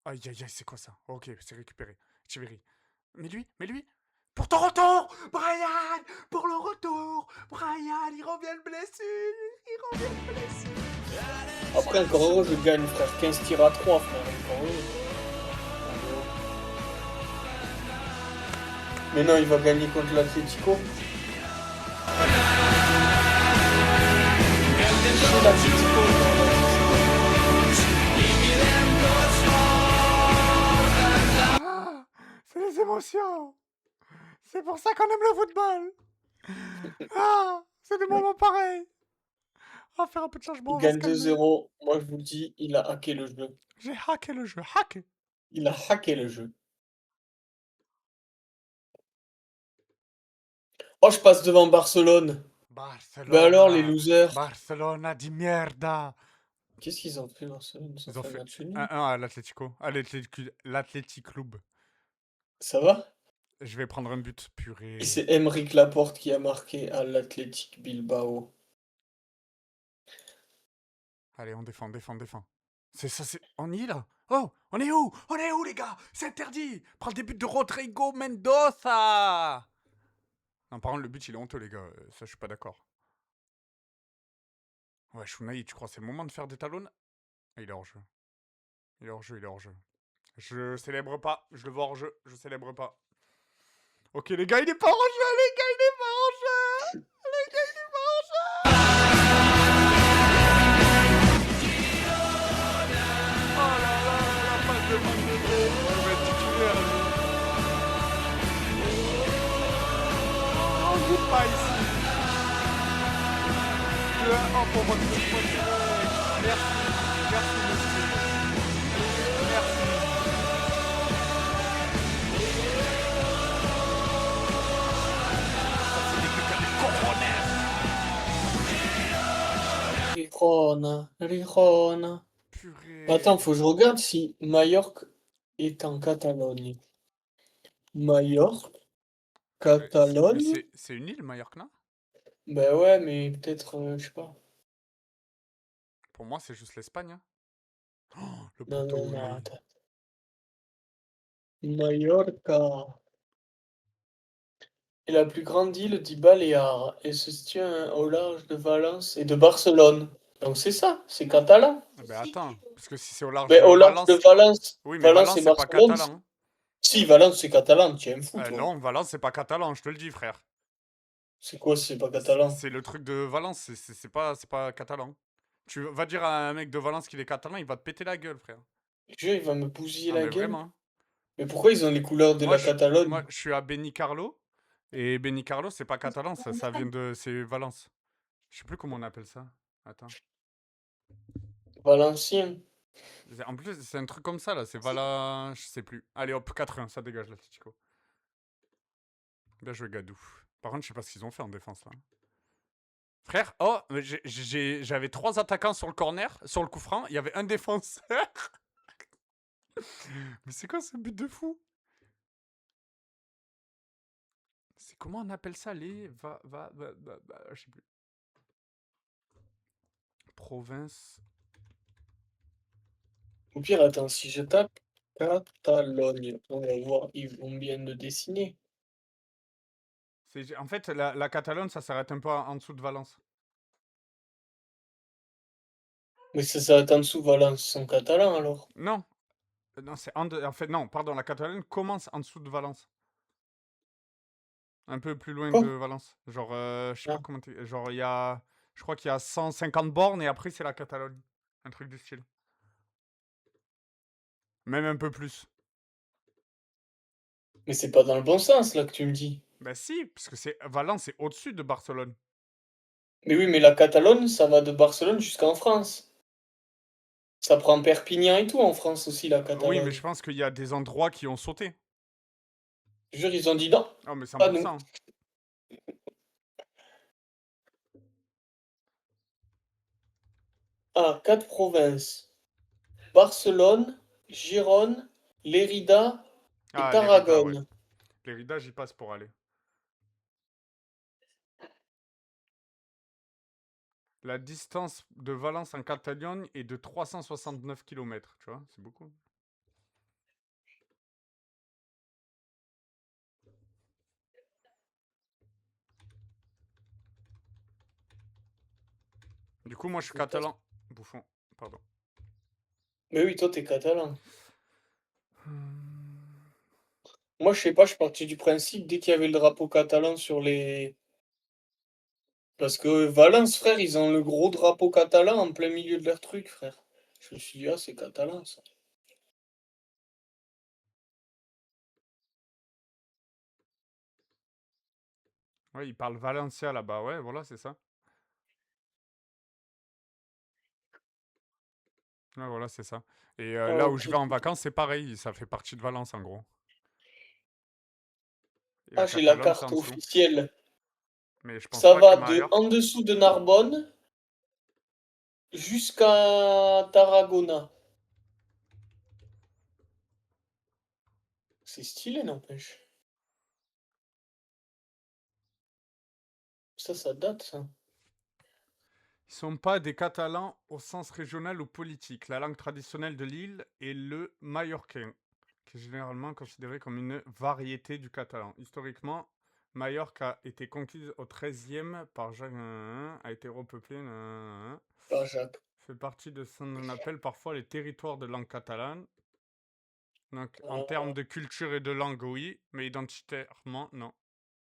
Aïe, aïe, aïe, c'est quoi ça? Ok, c'est récupéré. Chiveri. Mais lui. Pour ton retour, Brian. Pour le retour, Brian. Il revient de blessure. Après, encore heureux, je gagne, frère. 15 tirs à 3, frère. Encore heureux. Mais non, il va gagner contre l'Atlético. C'est l'Atlético. Ah, c'est les émotions. C'est pour ça qu'on aime le football. Ah, c'est des moments pareils. On va faire un peu de changement. Il gagne 2-0. Moi, je vous le dis, il a hacké le jeu. J'ai hacké le jeu. Hacké. Il a hacké le jeu. Oh, je passe devant Barcelone. Barcelone. Ben alors, les losers. Barcelona di mierda. Qu'est-ce qu'ils ont fait, Barcelone? Ils ont fait 1-1 à l'Atlético. À l'Athletic Club. Ça va? Je vais prendre un but, purée. Et c'est Emeric Laporte qui a marqué à l'Athletic Bilbao. Allez, on défend. C'est ça, c'est... On y est là? Oh, on est où? On est où, les gars? C'est interdit. Prends le début de Rodrigo Mendoza. Non, par contre, le but, il est honteux, les gars. Ça, je suis pas d'accord. Ouais, Shunai, tu crois que c'est le moment de faire des talons? Ah, il est hors jeu. Il est hors jeu. Je célèbre pas. Je le vois hors jeu. Je célèbre pas. Ok, les gars, il est pas hors jeu. Les gars, il est pas hors jeu. Les gars, il est pas hors jeu. Oh là là, la passe de Van de Beek. Je vais être titulaire, lui. On joue pas ici. 2-1 pour votre mec. Merci, monsieur. Merci. Rijona. Purée. Attends, faut que je regarde si Majorque est en Catalogne. Majorque. Mais Catalogne? c'est une île, Mallorca? Ben ouais, mais peut-être, je sais pas. Pour moi, c'est juste l'Espagne, hein. Oh, le Non, non, poteau, non, lui. attends. Mallorca. Et la plus grande île dit Baléares. Elle se situe au large de Valence et de Barcelone. Donc c'est ça, c'est catalan. Ah ben attends, parce que si c'est au large Mais de au large de Valence. Valence, Oui, mais Valence Valence, et c'est pas Barcelone. catalan. Si, Valence c'est catalan, tu es un fou, toi. Non, Valence, c'est pas catalan, je te le dis, frère. C'est quoi, c'est pas catalan? C'est le truc de Valence, c'est pas catalan. Tu vas dire à un mec de Valence qu'il est catalan, il va te péter la gueule, frère. Je jure, il va me bousiller Ah, la mais gueule. vraiment. Mais pourquoi ils ont les couleurs de Moi, la je, Catalogne? moi, je suis à Benicarlo. Et Benicarlo, c'est pas catalan, ça vient de. C'est Valence. Je sais plus comment on appelle ça. Attends. Valencien. En plus, c'est un truc comme ça, là. C'est Vala. Je sais plus. Allez, hop, 4-1, ça dégage, l'Atletico. Bien joué, Gadou. Par contre, je sais pas ce qu'ils ont fait en défense, là. Frère, oh, j'avais 3 attaquants sur le corner, sur le coup franc. Il y avait un défenseur. Mais c'est quoi ce but de fou? C'est comment on appelle ça, les. Je sais plus. Province. Au pire, attends, si je tape Catalogne, on va voir, ils vont bien le dessiner. En fait, la Catalogne, ça s'arrête un peu en dessous de Valence. Mais ça s'arrête en dessous, Valence, c'est en catalan alors. Non, non, en fait, non, pardon, la Catalogne commence en dessous de Valence. Un peu plus loin de Quoi? Valence. Genre, je sais pas Ah. comment. Genre, il y a. Je crois qu'il y a 150 bornes et après, c'est la Catalogne. Un truc du style. Même un peu plus. Mais c'est pas dans le bon sens là que tu me dis. Bah si, parce que Valence, c'est au-dessus de Barcelone. Mais oui, mais la Catalogne, ça va de Barcelone jusqu'en France. Ça prend Perpignan et tout en France aussi, la Oui, mais je Catalogne. pense qu'il y a des endroits qui ont sauté. Je jure, ils ont dit non, Oh, mais pas nous. 100%. Ah, 4 provinces. Barcelone, Gérone, Lérida et Ah, Lérida, ouais. Tarragone. Lérida, j'y passe pour aller. La distance de Valence en Catalogne est de 369 km, tu vois, c'est beaucoup. Du coup, moi, je suis C'est pas- catalan. Bouffon, pardon. Mais oui, toi, t'es catalan. Hmm. Moi, je sais pas, je suis parti du principe, dès qu'il y avait le drapeau catalan sur les... Parce que Valence, frère, ils ont le gros drapeau catalan en plein milieu de leur truc, frère. Je me suis dit, ah, c'est catalan, ça. Ouais, ils parlent Valencia là-bas, ouais, voilà, c'est ça. Ouais, voilà, c'est ça. Et Ah, là où ok. je vais en vacances, c'est pareil, ça fait partie de Valence en gros. Et Ah, la j'ai la Catalogne, c'est en carte dessous. officielle. Mais je pense Ça pas qu'il y va en a de ailleurs. en dessous de Narbonne jusqu'à Tarragona. C'est stylé, n'empêche. Ça date, ça. Ils sont pas des Catalans au sens régional ou politique. La langue traditionnelle de l'île est le mallorquin, qui est généralement considéré comme une variété du catalan. Historiquement, Majorque a été conquise au XIIIe par Jacques, a été repeuplée, Pas Jacques. fait partie de ce qu'on appelle parfois les territoires de langue catalane. Donc, en termes Ah, de culture et de langue, oui, mais identitairement, non.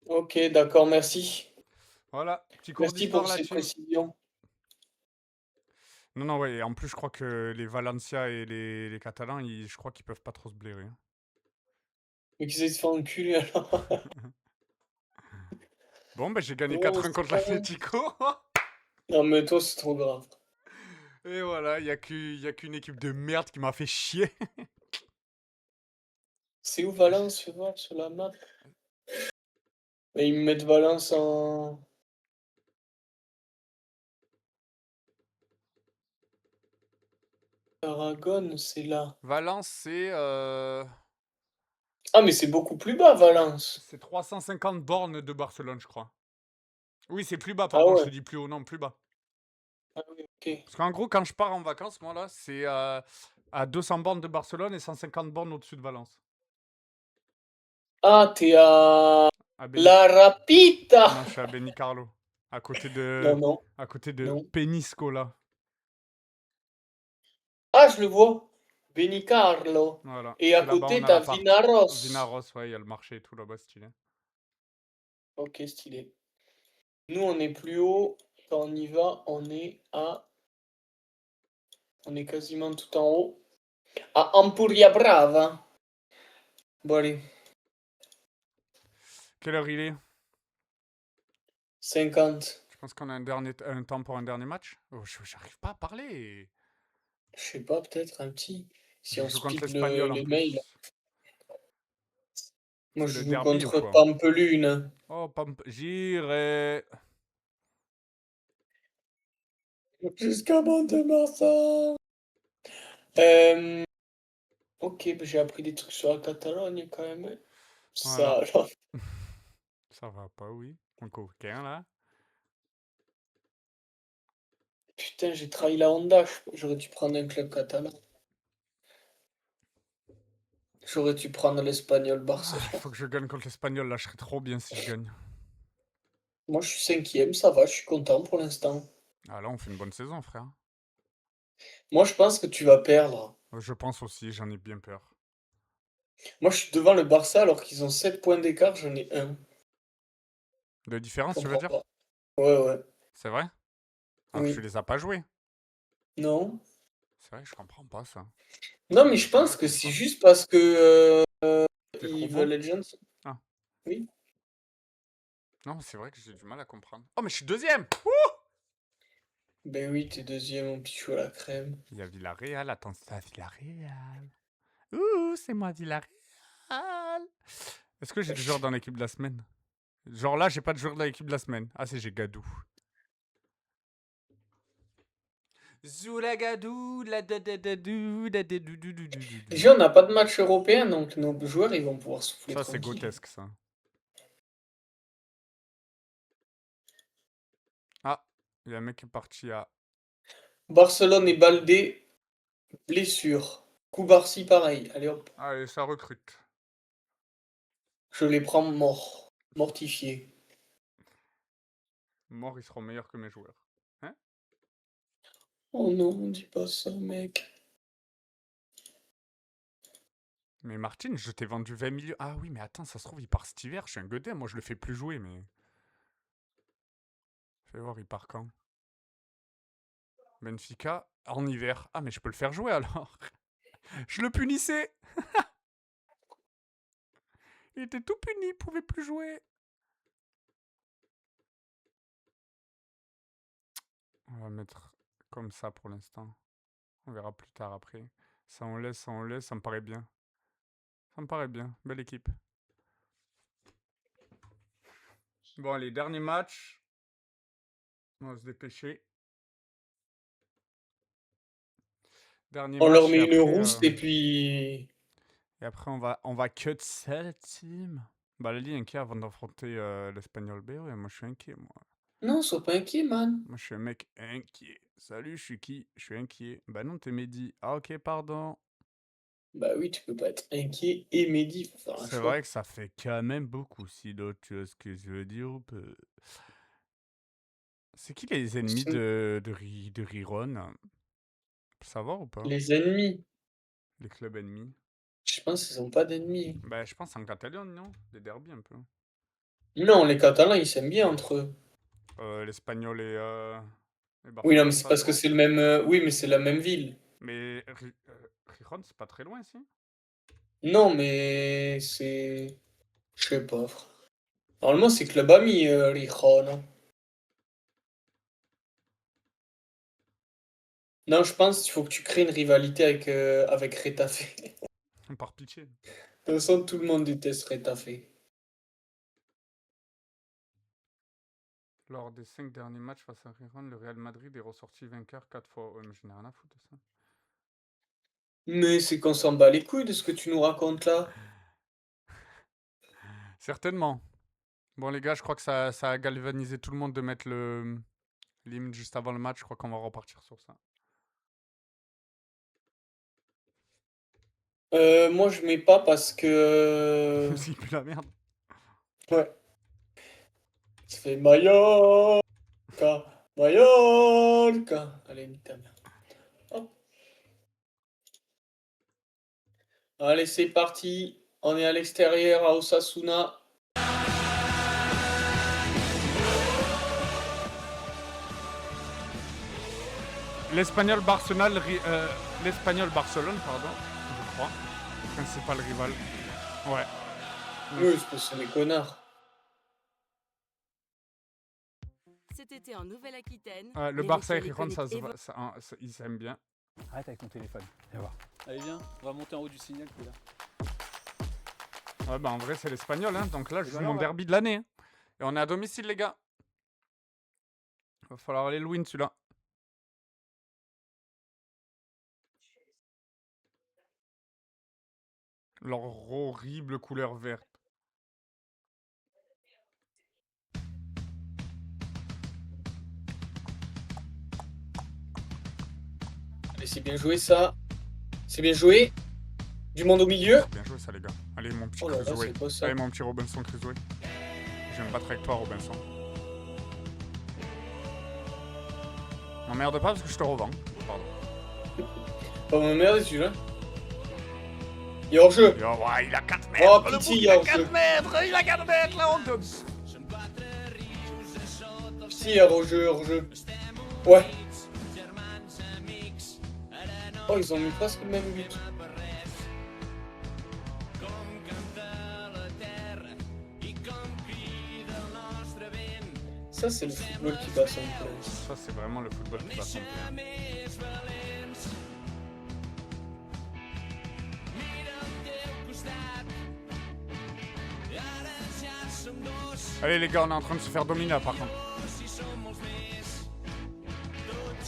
ok, d'accord, merci. Voilà, petit cours Merci d'histoire pour la ces team. précisions. Non, non, ouais, et en plus, je crois que les Valencia et les Catalans, je crois qu'ils peuvent pas trop se blairer, hein. Mais qu'ils aient se faire enculer alors. Bon, ben j'ai gagné Bon, 4-1 c'est contre pas grave. l'Atletico. Non, mais toi, c'est trop grave. Et voilà, y a qu'une équipe de merde qui m'a fait chier. C'est où Valence, fais voir sur la map? Mais ils me mettent Valence en Tarragone, c'est là. Valence, c'est... Ah, mais c'est beaucoup plus bas, Valence. C'est 350 bornes de Barcelone, je crois. Oui, c'est plus bas, Ah pardon, je ouais. te dis plus haut, non, plus bas. Ah oui, ok. Parce qu'en gros, quand je pars en vacances, moi là, c'est à 200 bornes de Barcelone et 150 bornes au-dessus de Valence. Ah, t'es à À Beni... La Rapita. Non, je suis à Benicarlo. À côté Non, de, non, à côté de non. Peñíscola. Ah, je le vois. Benicarlo. Voilà. Et à C'est là-bas, on côté, a t'as l'appart. Vinaros. Vinaros, ouais, il y a le marché et tout là-bas, stylé. Ok, stylé. Nous, on est plus haut. Quand on y va, on est quasiment tout en haut. À Ampuria Brava. Bon, allez, Quelle heure il est? 50. Je pense qu'on a un temps pour un dernier match. Oh, j'arrive pas à parler. Je sais pas, peut-être un petit. Si Je on joue contre speed l'Espagnol en les mails. plus. Moi, C'est je le joue derby ou contre quoi? Pampelune. Oh, j'irai. Jusqu'à Mont-de-Marsan. Euh, ok, bah, j'ai appris des trucs sur la Catalogne quand même, hein. Ça, Voilà. alors. Ça va pas, oui. Un coquin là. Putain, j'ai trahi la Honda. J'aurais dû prendre un club catalan. J'aurais dû prendre l'Espagnol Ah, il Barcelone. faut que je gagne contre l'Espagnol là. Je serais trop bien si je gagne. Moi, je suis cinquième, ça va, je suis content pour l'instant. Ah là, on fait une bonne saison, frère. Moi, je pense que tu vas perdre. Je pense aussi, j'en ai bien peur. Moi, je suis devant le Barça alors qu'ils ont 7 points d'écart, j'en ai un. De Je différence, tu veux comprends dire? pas. Ouais, ouais. C'est vrai? Alors que tu Oui. les as pas joués. Non. C'est vrai, je comprends pas ça. Non, mais J'ai je du mal pense à que c'est comprendre. juste parce que T'es trop Evil bon? Legends. Ah. Oui. Non, c'est vrai que j'ai du mal à comprendre. Oh, mais je suis deuxième! Ben oui, t'es deuxième, mon petit chou à la crème. Il y a Villarreal, attends, c'est à Villarreal. Ouh, c'est moi Villarreal. Est-ce que j'ai des joueurs Wesh. dans l'équipe de la semaine? Genre là, j'ai pas de joueur de l'équipe de la semaine. Ah, c'est j'ai Gadou. Zoulagadou, la da da da dou, da da dou dou dou dou dou dou. Déjà, on n'a pas de match européen, donc nos joueurs, ils vont pouvoir souffler Ça, c'est tranquille. grotesque, ça. Ah, il y a un mec qui est parti à... Barcelone et Baldé, blessure. Koubarsi, pareil. Allez hop. Allez, ça recrute. Je les prends morts. Mortifiés. Mort, ils seront meilleurs que mes joueurs. Hein? Oh non, dis pas ça, mec. Mais Martin, je t'ai vendu 20 millions. Ah oui, mais attends, ça se trouve, il part cet hiver. Je suis un godin, moi, je le fais plus jouer, mais... Fais voir, il part quand? Benfica, en hiver. Ah, mais je peux le faire jouer, alors. Je le punissais. Il était tout puni, il pouvait plus jouer. On va mettre comme ça pour l'instant. On verra plus tard après. Ça on laisse, ça me paraît bien. Ça me paraît bien. Belle équipe. Bon, allez, dernier match. On va se dépêcher. Dernier On leur match met une rousse et après on va cut cette team. Bah, Lali est inquiet avant d'affronter l'Espagnol B. Ouais, moi je suis inquiet, moi. Non, sois pas inquiet, man. Moi je suis un mec inquiet. Salut, je suis qui? Je suis inquiet. Bah non, t'es Mehdi. Ah ok, pardon. Bah oui, tu peux pas être inquiet et Mehdi, faut faire un C'est choix. vrai que ça fait quand même beaucoup, si d'autres, tu vois ce que je veux dire ou peu. C'est qui les ennemis de Riron? Faut savoir ou pas? Les ennemis, Les clubs ennemis. je pense qu'ils ont pas d'ennemis. Bah, je pense en Catalogne, non? Des derbies un peu. Non, les Catalans, ils s'aiment bien entre eux. L'Espagnol et Oui, non, mais Barcelone, c'est pas parce que trop. c'est le même. Oui, mais c'est la même ville. Mais Riron, c'est pas très loin ici. Non, mais c'est. Je sais pas, frère. Normalement, c'est club ami, Rijon, non? Non, je pense qu'il faut que tu crées une rivalité avec Retafe. Par pitié. De toute façon, tout le monde déteste Retafe. Lors des 5 derniers matchs face à Riron, le Real Madrid est ressorti vainqueur 4 fois. Ouais, mais je n'ai rien à foutre de ça. Mais c'est qu'on s'en bat les couilles de ce que tu nous racontes là. Certainement. Bon, les gars, je crois que ça a galvanisé tout le monde de mettre l'hymne juste avant le match. Je crois qu'on va repartir sur ça. Moi, je mets pas parce que. C'est plus la merde. Ouais. Ça fait Mallorca. Mallorca. Allez, nique ta mère. Hop. Allez, c'est parti. On est à l'extérieur à Osasuna. L'Espagnol Barcelone, pardon, je crois. Principal rival. Ouais. Oui, c'est parce que c'est des connards. Cet été en Nouvelle-Aquitaine, Le les Barça et Rossi Rijon, Iconic ils s'aiment bien. Arrête avec ton téléphone. Viens voir. Allez viens, on va monter en haut du signal puis là. Ouais, bah en vrai, c'est l'Espagnol, hein. Donc là, je joue voilà, mon ouais. derby de l'année. Hein. Et on est à domicile, les gars. Va falloir aller le win, celui-là. Leur horrible couleur verte. Allez, c'est bien joué ça. C'est bien joué. Du monde au milieu. Bien joué, ça, les gars. Allez, mon petit Oh là là, Crusoe. c'est pas ça. Allez, mon petit Robinson Crusoe. Je vais me battre avec toi, Robinson. M'emmerde pas parce que je te revends. Pardon. Pas ma merde, celui-là. Il est hors jeu. Yo, ouais, il a 4 mètres. Oh, le pitié, bouc, il est hors a 4 jeu. mètres. Il a 4 mètres, la honte. Si, hors jeu, hors jeu. Ouais. Oh, ils ont mis presque le même but. Ça, c'est le football qui bat son plein. Ça, c'est vraiment le football qui va son plein. Allez, les gars, on est en train de se faire dominer, par contre.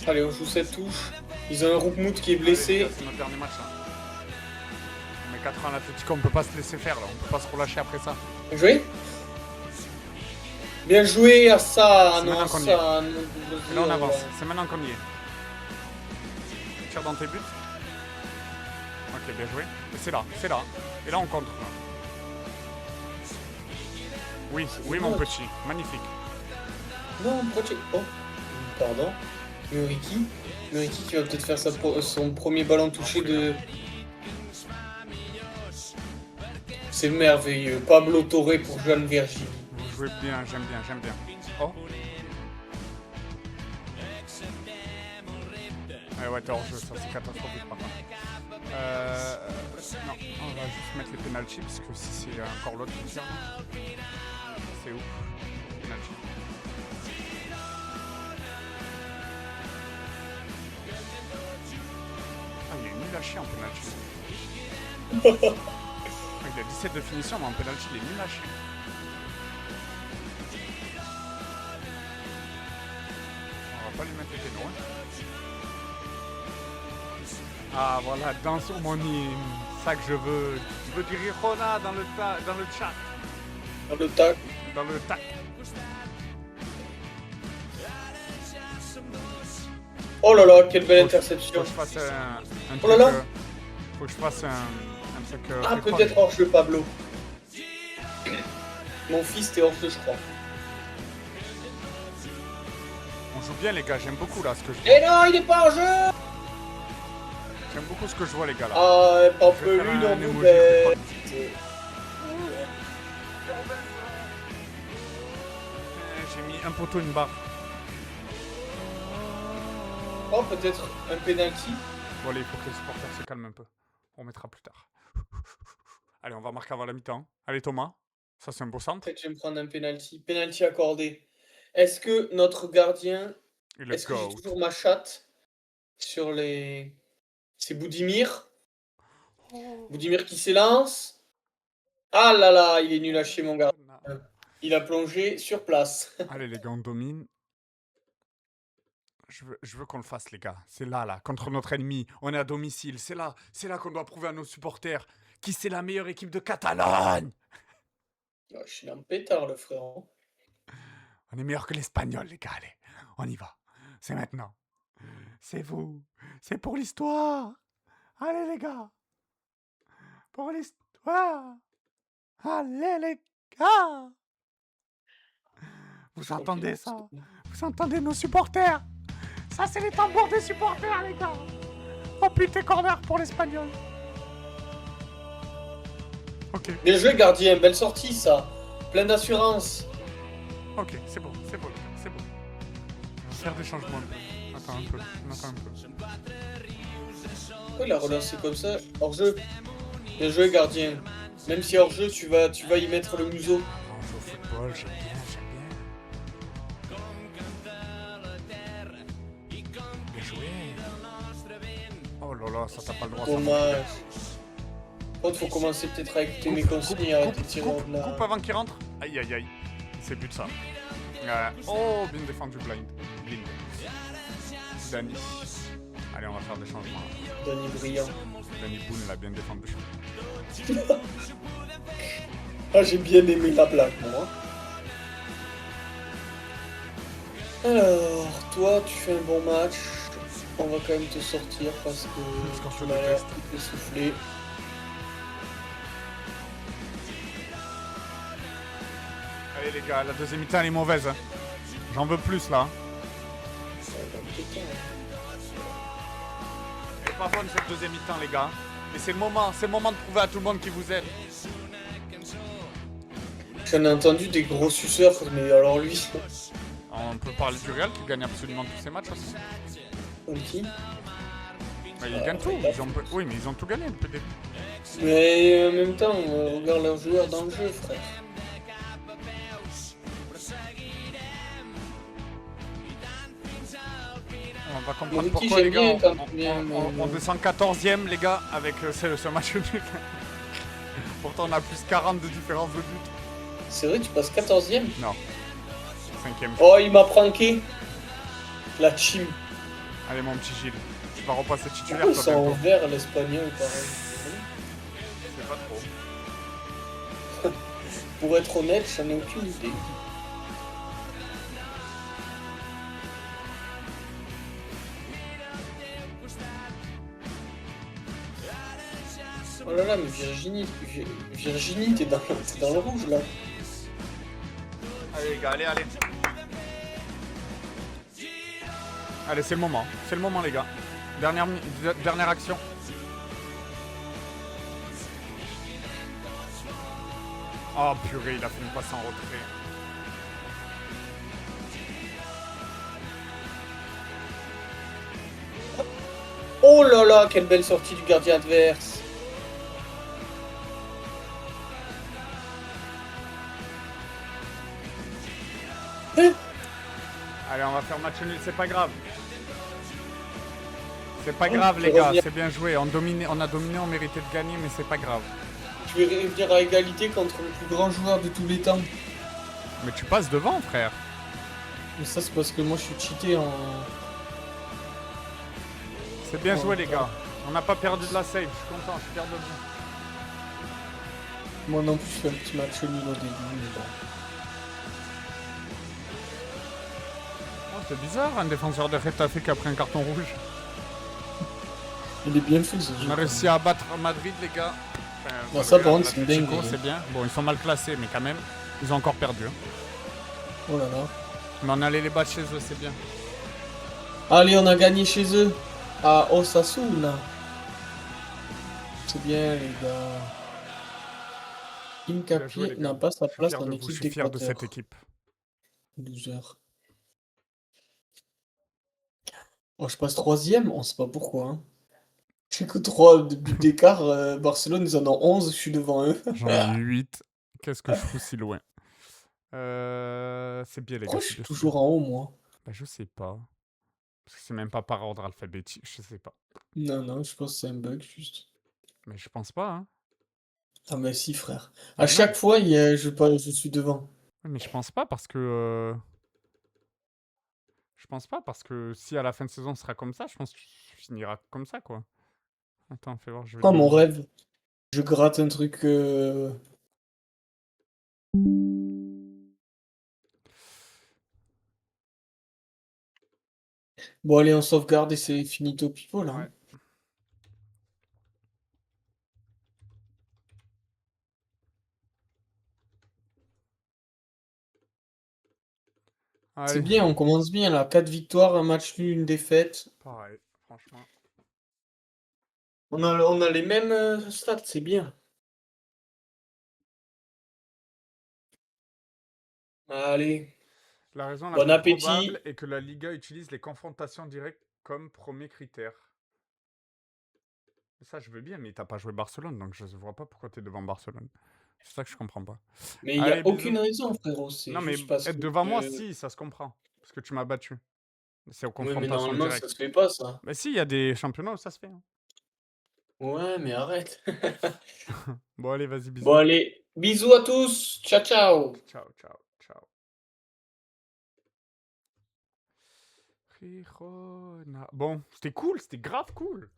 Allez, on joue cette touche. Ils ont un Roukmout qui est blessé. Allez, les gars, c'est notre dernier match, là. On met 4 ans à l'Atletico, on peut pas se laisser faire, là. On peut pas se relâcher après ça. Bien joué. Bien joué à ça. C'est Non, maintenant qu'on y ça. Et là, on avance. C'est maintenant qu'on y est. Tire dans tes buts. Ok, bien joué. Et c'est là, c'est là. Et là, on contre. Là. Oui, oui, mon petit. Magnifique. Non, pourquoi tu... Oh, pardon. Muriki. Muriki qui va peut-être faire son premier ballon touché de... C'est merveilleux. Pablo Torre pour Joan Virgil. Vous jouez bien, j'aime bien, j'aime bien. Oh. Ouais, t'es hors jeu, ça c'est catastrophique par contre. Non, on va juste mettre les penalties parce que si c'est encore l'autre qui tire, c'est ouf. Penalty. Ah, il est nul à chier en penalty. Il a 17 de finition, mais en penalty, il est nul à chier. On va pas lui mettre les pénaux. Hein. Ah voilà, danse homonyme, ça que je veux. Tu veux dire Rona dans le chat. Dans le tac. Dans le tac. Oh là là, quelle belle interception. Faut que je fasse un Oh là truc. là. Faut que je fasse un truc. Ah, plus peut-être proche. hors jeu, Pablo. Mon fils était hors jeu, je crois. On joue bien les gars, j'aime beaucoup là ce que je vois. Eh non, il est pas hors jeu. J'aime beaucoup ce que je vois les gars là. Ah, Je vais Pampelune faire un dans emoji, vous je bête. J'ai mis un poteau, une barre. Oh, peut-être un penalty. Bon allez, il faut que les supporters se calment un peu. On mettra plus tard. Allez, on va marquer avant la mi-temps. Allez Thomas, ça c'est un beau centre. Peut-être je vais me prendre un penalty. Penalty accordé. Est-ce que notre gardien... Et le Est-ce que j'ai goat. toujours ma chatte sur les... C'est Boudimir. Boudimir qui s'élance. Ah là là, il est nul à chier mon gars. Il a plongé sur place. Allez les gars, on domine. Je veux qu'on le fasse les gars. C'est là, contre notre ennemi. On est à domicile. C'est là qu'on doit prouver à nos supporters qui c'est la meilleure équipe de Catalogne. Ah, je suis en pétard, le frérot. On est meilleur que l'Espagnol, les gars. Allez, on y va. C'est maintenant. C'est vous. C'est pour l'histoire. Allez, les gars. Pour l'histoire. Allez, les gars. Vous entendez ça? Vous entendez nos supporters? Ça, c'est les tambours des supporters, les gars. Oh putain, corner pour l'Espagnol. Ok, Bien joué, gardien. Belle sortie, ça. Plein d'assurance. ok, c'est bon, c'est bon, c'est bon. Faire des changements. Attends un peu, on attend un peu. Pourquoi il a relancé comme ça? Hors-jeu. Bien joué, gardien. Même si hors-jeu, tu vas y mettre le museau. On joue au football, j'aime bien, j'aime bien. Bien joué. Oh là là, ça t'as pas le droit. Ça. Dommage. Contre, faut commencer peut-être à écouter mes consignes et arrêter de tirer au coupe là. avant qu'il rentre. Aïe aïe aïe. C'est but ça. Oh, bien défendu, blind. Dani. Allez, on va faire des changements. Danny brillant. Dani Boone l'a bien défendu. Ah, j'ai bien aimé la blague, moi. Alors, toi, tu fais un bon match. On va quand même te sortir parce que Parce tu qu'on m'as te l'air déteste. tout essoufflé. Allez les gars, la deuxième mi-temps elle est mauvaise. Hein. J'en veux plus là. Elle est pas bonne cette deuxième mi-temps les gars. Mais c'est le moment de prouver à tout le monde qui vous aide. J'en ai entendu des gros suceurs, mais alors lui, On peut parler du Real qui gagne absolument tous ses matchs aussi. qui? Mais ils gagnent tout. Oui, mais ils ont tout gagné depuis le début. Mais en même temps, regarde leurs joueurs dans le jeu, frère. On va comprendre Ricky, pourquoi les j'aime gars. bien quand On, tu viens, on descend 14ème les gars avec ce match nul. Pourtant on a plus 40 de différence de but. C'est vrai, tu passes 14ème? Non. 5ème. Oh, il m'a pranké. La team. Allez mon petit Gilles. Tu vas repasser titulaire Pourquoi ils toi sont en bientôt. vert, l'espagnol, pareil? C'est pas trop. Pour être honnête, j'en ai aucune idée. Oh là là, mais Virginie, t'es dans le rouge là. Allez les gars, allez. Allez, c'est le moment les gars. Dernière action. Oh purée, il a fait une passe en retrait. Oh là là, quelle belle sortie du gardien adverse. Allez, on va faire match nul, c'est pas grave. C'est pas Oh, grave je les vais gars, revenir. c'est bien joué. On a dominé, on méritait de gagner, mais c'est pas grave. Je vais revenir à égalité contre le plus grand joueur de tous les temps. Mais tu passes devant frère. Mais ça, c'est parce que moi je suis cheaté en. C'est bien Oh, joué les putain. gars. On n'a pas perdu de la save, je suis content, je suis fier de vous. Moi non plus, je fais un petit match nul au début. Mais bon. Oh, c'est bizarre, un défenseur de Retafe qui a pris un carton rouge. Il est bien fait ce On jeu. a réussi à battre Madrid les gars. Non, ça, le par Real, contre, c'est une l'Atlético, dinguerie. c'est bien. Bon, ils sont mal classés, mais quand même, ils ont encore perdu. Hein. Oh là là. Mais on allait les battre chez eux, c'est bien. Allez, on a gagné chez eux. À Osasuna. C'est bien, les gars. Bien joué, Incapié les gars. n'a pas sa Je suis place fier en de vous, je équipe suis fier de cette d'Équateur. équipe. 12 heures. Oh, je passe 3ème, on sait pas pourquoi. Hein. J'ai que 3 buts d'écart. Barcelone, ils en ont 11, je suis devant eux. J'en ai 8. Qu'est-ce que je fous si loin? C'est bien les gars. Pourquoi je c'est suis bien, c'est toujours bien. en haut, moi? Bah, je sais pas. Parce que c'est même pas par ordre alphabétique, je sais pas. Non, non, je pense que c'est un bug, juste. Mais je pense pas, hein. Ah, mais si, frère. Bah À non. chaque fois, je suis devant. Ouais, mais je pense pas parce que. Je pense pas parce que si à la fin de saison ce sera comme ça, je pense que tu finiras comme ça, quoi. Attends, fais voir, je vais Quoi, te mon dire. rêve? Je gratte un truc. Bon, allez, on sauvegarde et c'est finito pipo, là. Ouais. Hein. C'est Allez, bien, on commence bien, là. 4 victoires, un match nul, une défaite. pareil, franchement. On a les mêmes stats, c'est bien. Allez, La raison la bon plus probable appétit. est que la Liga utilise les confrontations directes comme premier critère. Ça, je veux bien, mais t'as pas joué Barcelone, donc je vois pas pourquoi t'es devant Barcelone. C'est ça que je comprends pas. Mais il n'y Allez, a aucune bisous. raison, frérot. C'est Non, mais juste parce être que. devant moi, si, ça se comprend. Parce que tu m'as battu. C'est aux Oui, mais confrontations normalement, ça directes. se fait pas, ça. Mais si, il y a des championnats où ça se fait. Hein. Ouais, mais arrête. Bon, allez, vas-y, Bon, bisous. allez, bisous à tous. Ciao, ciao. Ciao, ciao, ciao. Rirona. Bon, c'était cool, c'était grave cool.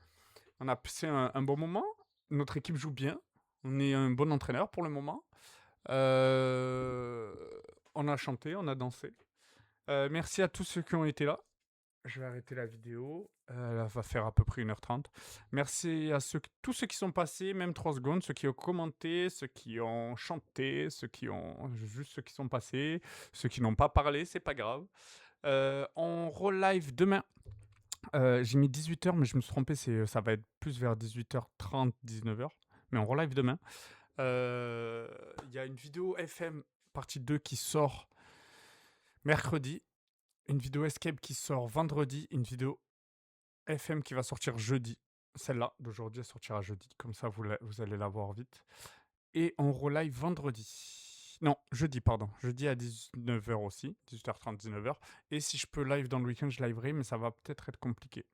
On a passé un bon moment. Notre équipe joue bien. On est un bon entraîneur pour le moment. Euh, On a chanté, on a dansé. Merci à tous ceux qui ont été là. Je vais arrêter la vidéo. Elle va faire à peu près 1h30. Merci à tous ceux qui sont passés, même 3 secondes, ceux qui ont commenté, ceux qui ont chanté, juste ceux qui sont passés, ceux qui n'ont pas parlé, c'est pas grave. On re-live demain. J'ai mis 18h, mais je me suis trompé, ça va être plus vers 18h30, 19h. Mais on re-live demain. Il y a une vidéo FM partie 2 qui sort mercredi. Une vidéo Escape qui sort vendredi. Une vidéo FM qui va sortir jeudi. Celle-là d'aujourd'hui, elle sortira jeudi. Comme ça, vous allez la voir vite. Et on relive vendredi. Non, jeudi, pardon. Jeudi à 19h aussi. 18h30, 19h. Et si je peux live dans le week-end, je liverai, mais ça va peut-être être compliqué.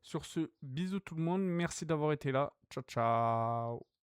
Sur ce, bisous tout le monde. Merci d'avoir été là. Ciao, ciao.